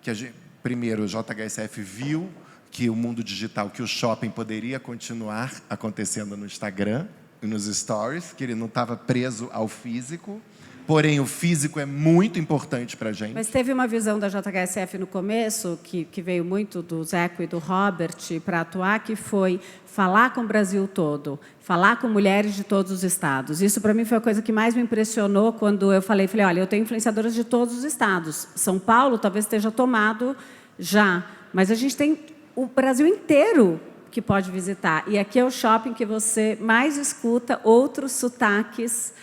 Que primeiro, o JHSF viu que o mundo digital, que o shopping poderia continuar acontecendo no Instagram e nos stories, que ele não estava preso ao físico. Porém, o físico é muito importante para a gente. Mas teve uma visão da JHSF no começo, que veio muito do Zeco e do Robert para atuar, que foi falar com o Brasil todo, falar com mulheres de todos os estados. Isso, para mim, foi a coisa que mais me impressionou quando eu falei, olha, eu tenho influenciadoras de todos os estados. São Paulo talvez esteja tomado já, mas a gente tem o Brasil inteiro que pode visitar. E aqui é o shopping que você mais escuta outros sotaques.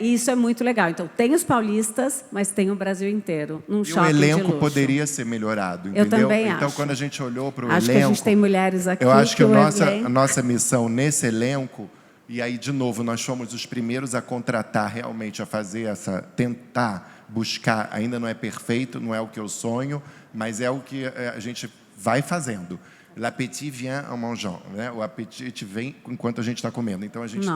E isso é muito legal. Então, tem os paulistas, mas tem o Brasil inteiro, num shopping de luxo. E o elenco poderia ser melhorado, entendeu? Eu também então, acho. quando a gente olhou para o elenco... Acho que a gente tem mulheres aqui... Eu acho que a nossa missão nesse elenco... E aí, de novo, nós fomos os primeiros a contratar realmente, a fazer tentar buscar. Ainda não é perfeito, não é o que eu sonho, mas é o que a gente vai fazendo. L'appétit vient en mangeant, né? O apetite vem enquanto a gente está comendo. Então a gente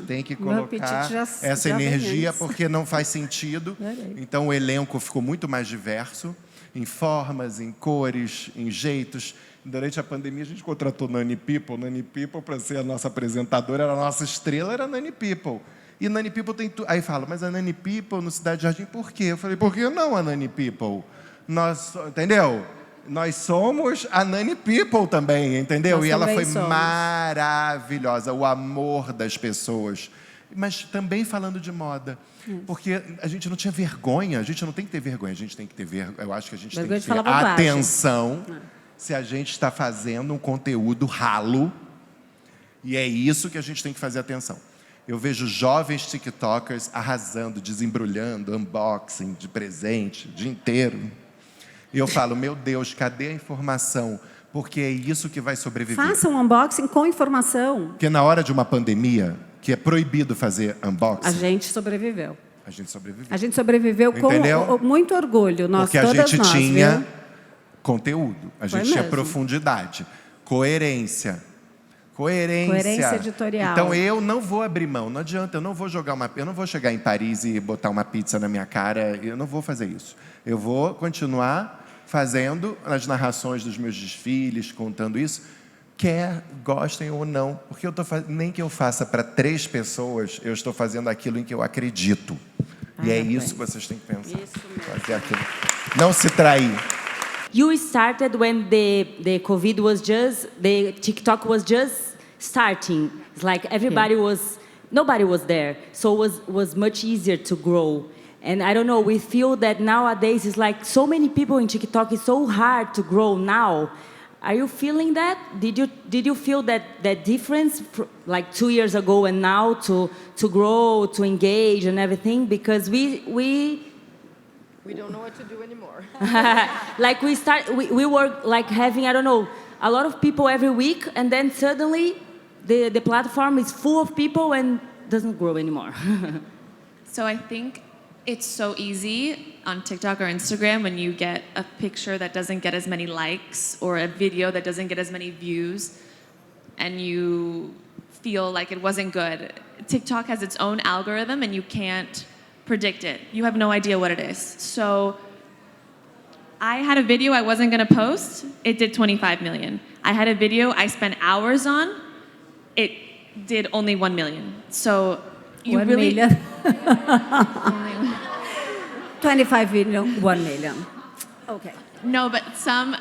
tem que colocar essa energia porque não faz sentido. Então o elenco ficou muito mais diverso em formas, em cores, em jeitos. Durante a pandemia a gente contratou Nani People. Nani People, para ser a nossa apresentadora, era a nossa estrela, era Nani People. E Nani People tem tudo. Aí fala, mas a Nani People no Cidade Jardim, por quê? Eu falei, por que não a Nani People? Entendeu? Nós somos a Nani People também, entendeu? E ela foi maravilhosa, o amor das pessoas. Mas também falando de moda. Porque a gente não tinha vergonha, a gente não tem que ter vergonha, a gente tem que ter vergonha. Eu acho que a gente tem que ter atenção se a gente está fazendo um conteúdo ralo. E é isso que a gente tem que fazer atenção. Eu vejo jovens tiktokers arrasando, desembrulhando, unboxing de presente, o dia inteiro. E eu falo, meu Deus, cadê a informação? Porque é isso que vai sobreviver. Faça um unboxing com informação. Porque na hora de uma pandemia, que é proibido fazer unboxing... A gente sobreviveu. A gente sobreviveu. A gente sobreviveu com muito orgulho. Porque a gente tinha conteúdo, a gente tinha profundidade, coerência editorial. Então eu não vou abrir mão, não adianta, eu não vou chegar em Paris e botar uma pizza na minha cara, eu não vou fazer isso. Eu vou continuar fazendo as narrações dos meus desfiles, contando isso, quer gostem ou não, porque nem que eu faça para 3 pessoas, eu estou fazendo aquilo em que eu acredito. E é isso que vocês têm que pensar. Fazer aquilo. Não se trair. You started when the COVID was the TikTok was just starting. It's like nobody was there. So it was much easier to grow. And I don't know, we feel that nowadays it's like so many people in TikTok, it's so hard to grow now. Are you feeling that? Did you feel that difference like 2 years ago and now to grow, to engage and everything? Because we don't know what to do anymore. like we were like having, I don't know, a lot of people every week, and then suddenly the platform is full of people and doesn't grow anymore. So I think it's so easy on TikTok or Instagram when you get a picture that doesn't get as many likes or a video that doesn't get as many views and you feel like it wasn't good. TikTok has its own algorithm and you can't predict it. You have no idea what it is. So I had a video I wasn't gonna post, it did 25 million. I had a video I spent hours on, it did only 1 million. So you 1 really... million. 25 million, 1 million. Okay. No, but some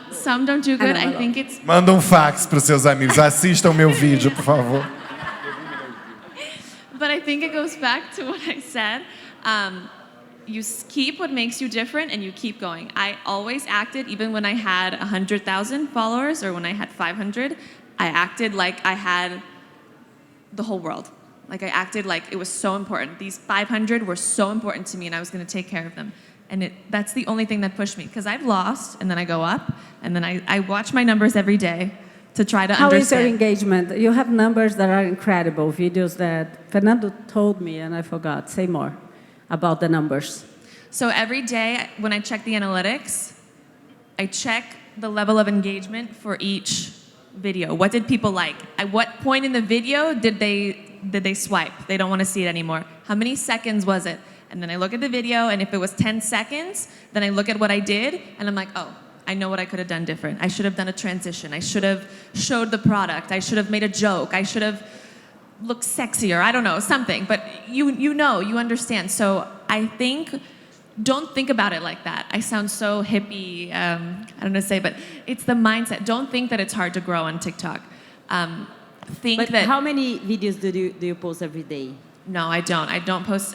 don't do good. I know, I think it's... Manda um fax para os seus amigos. Assistam meu vídeo, por favor. But I think it goes back to what I said. You keep what makes you different and you keep going. I always acted, even when I had 100,000 followers or when I had 500, I acted like I had the whole world. Like I acted like it was so important. These 500 were so important to me and I was gonna take care of them. And that's the only thing that pushed me because I've lost and then I go up and then I watch my numbers every day to try to How is your understand. engagement? You have numbers that are incredible, videos that Fernando told me and I forgot. Say more about the numbers. So every day when I check the analytics, I check the level of engagement for each video. What did people like? At what point in the video did they swipe? They don't want to see it anymore. How many seconds was it? And then I look at the video, and if it was 10 seconds, then I look at what I did, and I'm like, oh, I know what I could have done different. I should have done a transition. I should have showed the product. I should have made a joke. I should have looked sexier. I don't know, something. But you know, you understand. So I think, don't think about it like that. I sound so hippie, I don't know what to say, but it's the mindset. Don't think that it's hard to grow on TikTok. But how many videos do you post every day? No, I don't. I don't post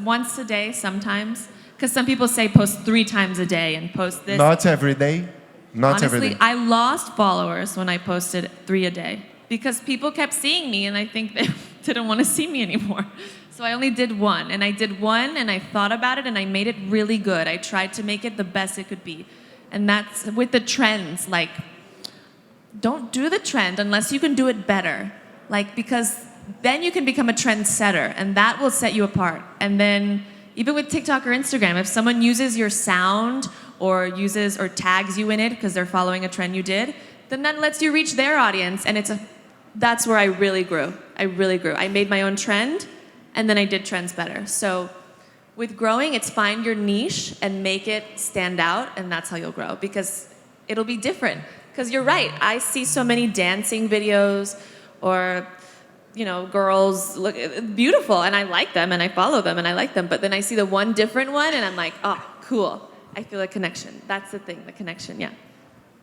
once a day sometimes. Because some people say post 3 times a day and post this. Not every day. Not Honestly, every day. I lost followers when I posted 3 a day. Because people kept seeing me and I think they didn't want to see me anymore. So I only did 1. And I did 1 and I thought about it and I made it really good. I tried to make it the best it could be. And that's with the trends. Like, don't do the trend unless you can do it better. Like, because then you can become a trendsetter and that will set you apart. And then even with TikTok or Instagram, if someone uses your sound or tags you in it because they're following a trend you did, then that lets you reach their audience. And that's where I really grew. I made my own trend and then I did trends better. So with growing, it's find your niche and make it stand out, and that's how you'll grow because it'll be different. Because you're right, I see so many dancing videos or, you know, girls look beautiful and I like them and I follow them and I like them, but then I see the one different one and I'm like, oh, cool. I feel a connection. That's the thing, the connection, yeah.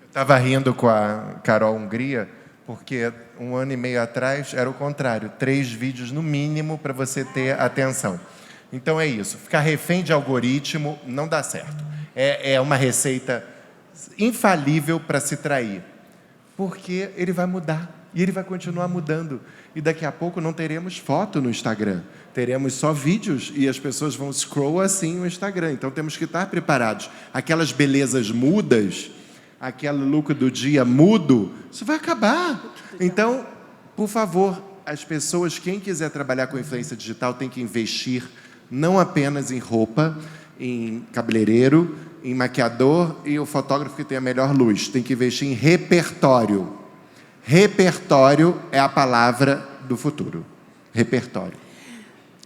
Eu estava rindo com a Carol Hungria, porque 1 ano e meio atrás era o contrário. 3 vídeos no mínimo para você ter atenção. Então é isso. Ficar refém de algoritmo não dá certo. É uma receita infalível para se trair. Porque ele vai mudar. E ele vai continuar mudando. E daqui a pouco não teremos foto no Instagram. Teremos só vídeos e as pessoas vão scroll assim no Instagram. Então temos que estar preparados. Aquelas belezas mudas, aquele look do dia mudo, isso vai acabar. Então, por favor, as pessoas, quem quiser trabalhar com influência digital tem que investir não apenas em roupa, em cabeleireiro, em maquiador e o fotógrafo que tem a melhor luz. Tem que investir em repertório. Repertório é a palavra do futuro. Repertório.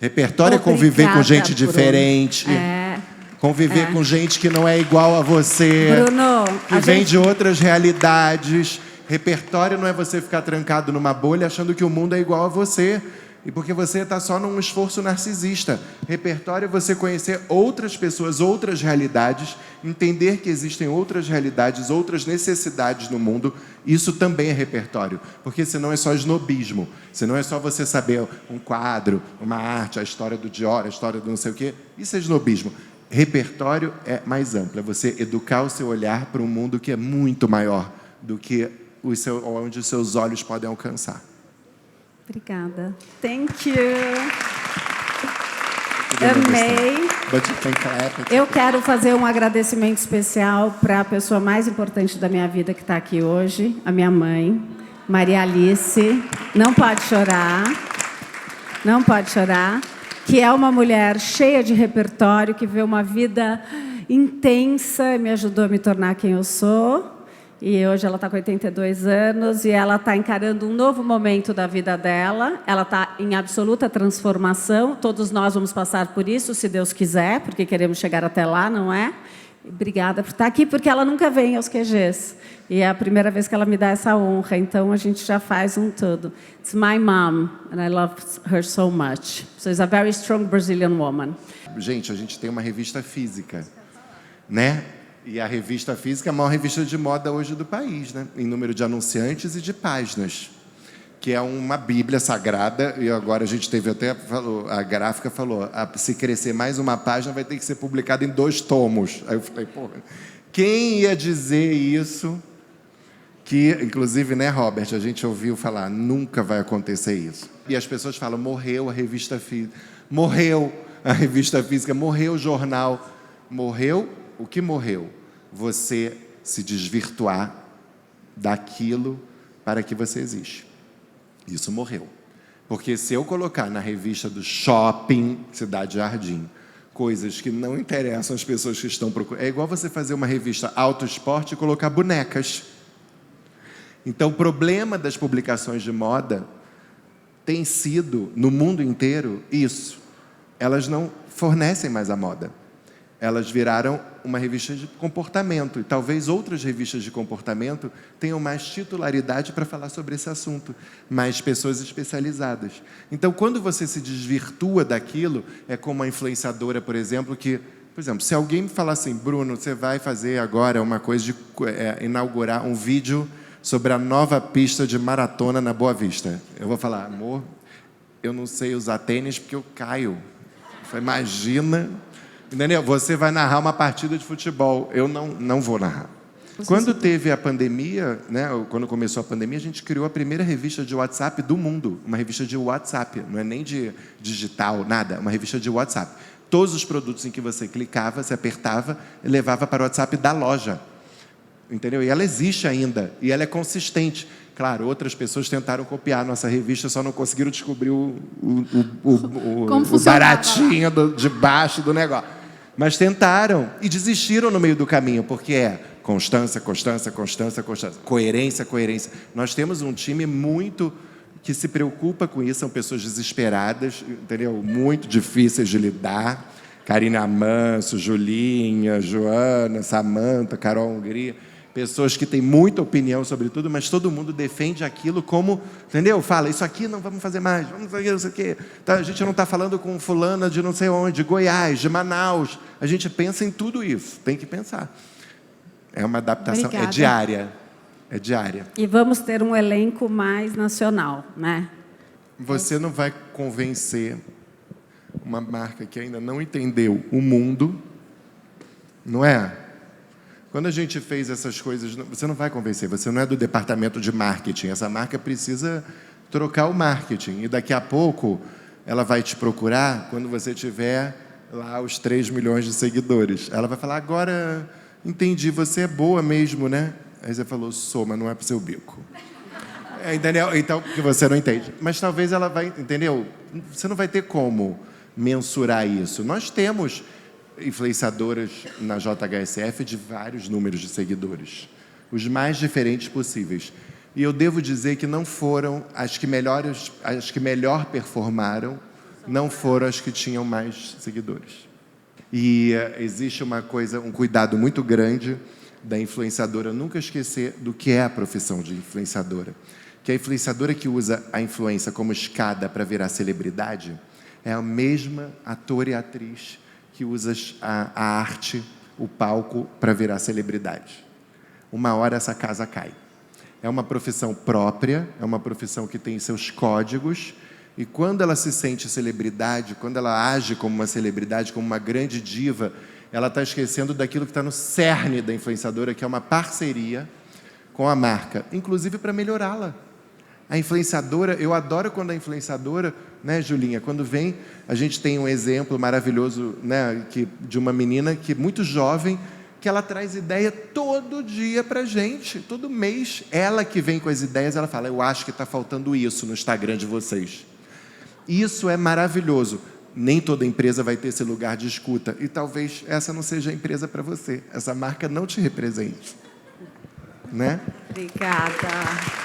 Repertório é conviver com gente diferente. Conviver com gente que não é igual a você. Bruno, que vem de outras realidades. Repertório não é você ficar trancado numa bolha achando que o mundo é igual a você. E porque você está só num esforço narcisista. Repertório é você conhecer outras pessoas, outras realidades, entender que existem outras realidades, outras necessidades no mundo. Isso também é repertório. Porque senão é só esnobismo. Senão é só você saber um quadro, uma arte, a história do Dior, a história do não sei o quê. Isso é esnobismo. Repertório é mais amplo. É você educar o seu olhar para um mundo que é muito maior do que onde os seus olhos podem alcançar. Obrigada. Thank you. Amei. Eu quero fazer um agradecimento especial para a pessoa mais importante da minha vida que está aqui hoje, a minha mãe, Maria Alice. Não pode chorar. Não pode chorar. Que é uma mulher cheia de repertório, que vê uma vida intensa, me ajudou a me tornar quem eu sou. E hoje ela está com 82 anos e ela está encarando um novo momento da vida dela. Ela está em absoluta transformação. Todos nós vamos passar por isso, se Deus quiser, porque queremos chegar até lá, não é? Obrigada por estar aqui, porque ela nunca vem aos QGs. E é a primeira vez que ela me dá essa honra, então a gente já faz um tudo. It's my mom, and I love her so much. So she's a very strong Brazilian woman. Gente, a gente tem uma revista física, né? E a revista física é a maior revista de moda hoje do país, né? Em número de anunciantes e de páginas, que é uma bíblia sagrada. E agora a gente teve até, a gráfica falou, se crescer mais uma página vai ter que ser publicada em 2 tomos. Aí eu falei, porra, quem ia dizer isso? Que, inclusive, né, Robert, a gente ouviu falar, nunca vai acontecer isso. E as pessoas falam, morreu a revista física, morreu a revista física, morreu o jornal. Morreu? O que morreu? Você se desvirtuar daquilo para que você existe. Isso morreu. Porque se eu colocar na revista do shopping Cidade Jardim coisas que não interessam as pessoas que estão procurando... É igual você fazer uma revista Auto Esporte e colocar bonecas. Então, o problema das publicações de moda tem sido, no mundo inteiro, isso. Elas não fornecem mais a moda. Elas viraram uma revista de comportamento. E talvez outras revistas de comportamento tenham mais titularidade para falar sobre esse assunto, mais pessoas especializadas. Então, quando você se desvirtua daquilo, é como a influenciadora, por exemplo, que... Por exemplo, se alguém me falar assim, Bruno, você vai fazer agora uma coisa de inaugurar um vídeo sobre a nova pista de maratona na Boa Vista. Eu vou falar, amor, eu não sei usar tênis porque eu caio. Você imagina... Entendeu? Você vai narrar uma partida de futebol. Eu não vou narrar. Quando teve a pandemia, né, quando começou a pandemia, a gente criou a primeira revista de WhatsApp do mundo. Uma revista de WhatsApp, não é nem de digital, nada. Uma revista de WhatsApp. Todos os produtos em que você clicava, você apertava, levava para o WhatsApp da loja. Entendeu? E ela existe ainda. E ela é consistente. Claro, outras pessoas tentaram copiar a nossa revista, só não conseguiram descobrir o baratinho de baixo do negócio. Mas tentaram e desistiram no meio do caminho, porque é constância, constância, constância, constância, coerência, coerência. Nós temos um time muito que se preocupa com isso, são pessoas desesperadas, entendeu? Muito difíceis de lidar. Karina Manso, Julinha, Joana, Samanta, Carol Hungria. Pessoas que têm muita opinião sobre tudo, mas todo mundo defende aquilo como, entendeu? Fala, isso aqui não vamos fazer mais, vamos fazer isso aqui. Tá, a gente não está falando com fulana de não sei onde, de Goiás, de Manaus. A gente pensa em tudo isso, tem que pensar. É uma adaptação, Obrigada. É diária. É diária. E vamos ter um elenco mais nacional, né? Você não vai convencer uma marca que ainda não entendeu o mundo, não é? Quando a gente fez essas coisas, você não vai convencer, você não é do departamento de marketing. Essa marca precisa trocar o marketing. E daqui a pouco ela vai te procurar quando você tiver lá os 3 milhões de seguidores. Ela vai falar, agora entendi, você é boa mesmo, né? Aí você falou, sou, mas não é para o seu bico. Entendeu? Então, que você não entende. Mas talvez ela vai, entendeu? Você não vai ter como mensurar isso. Nós temos influenciadoras na JHSF de vários números de seguidores, os mais diferentes possíveis. E eu devo dizer que não foram as que melhor performaram, não foram as que tinham mais seguidores. E existe um cuidado muito grande da influenciadora nunca esquecer do que é a profissão de influenciadora. Que a influenciadora que usa a influência como escada para virar celebridade é a mesma ator e atriz que usa a arte, o palco, para virar celebridade. Uma hora essa casa cai. É uma profissão própria, é uma profissão que tem seus códigos, e quando ela se sente celebridade, quando ela age como uma celebridade, como uma grande diva, ela está esquecendo daquilo que está no cerne da influenciadora, que é uma parceria com a marca, inclusive para melhorá-la. A influenciadora, eu adoro quando a influenciadora, né, Julinha, quando vem, a gente tem um exemplo maravilhoso, né, de uma menina que muito jovem, que ela traz ideia todo dia pra gente, todo mês. Ela que vem com as ideias, ela fala, eu acho que está faltando isso no Instagram de vocês. Isso é maravilhoso. Nem toda empresa vai ter esse lugar de escuta. E talvez essa não seja a empresa para você. Essa marca não te represente. Né? Obrigada.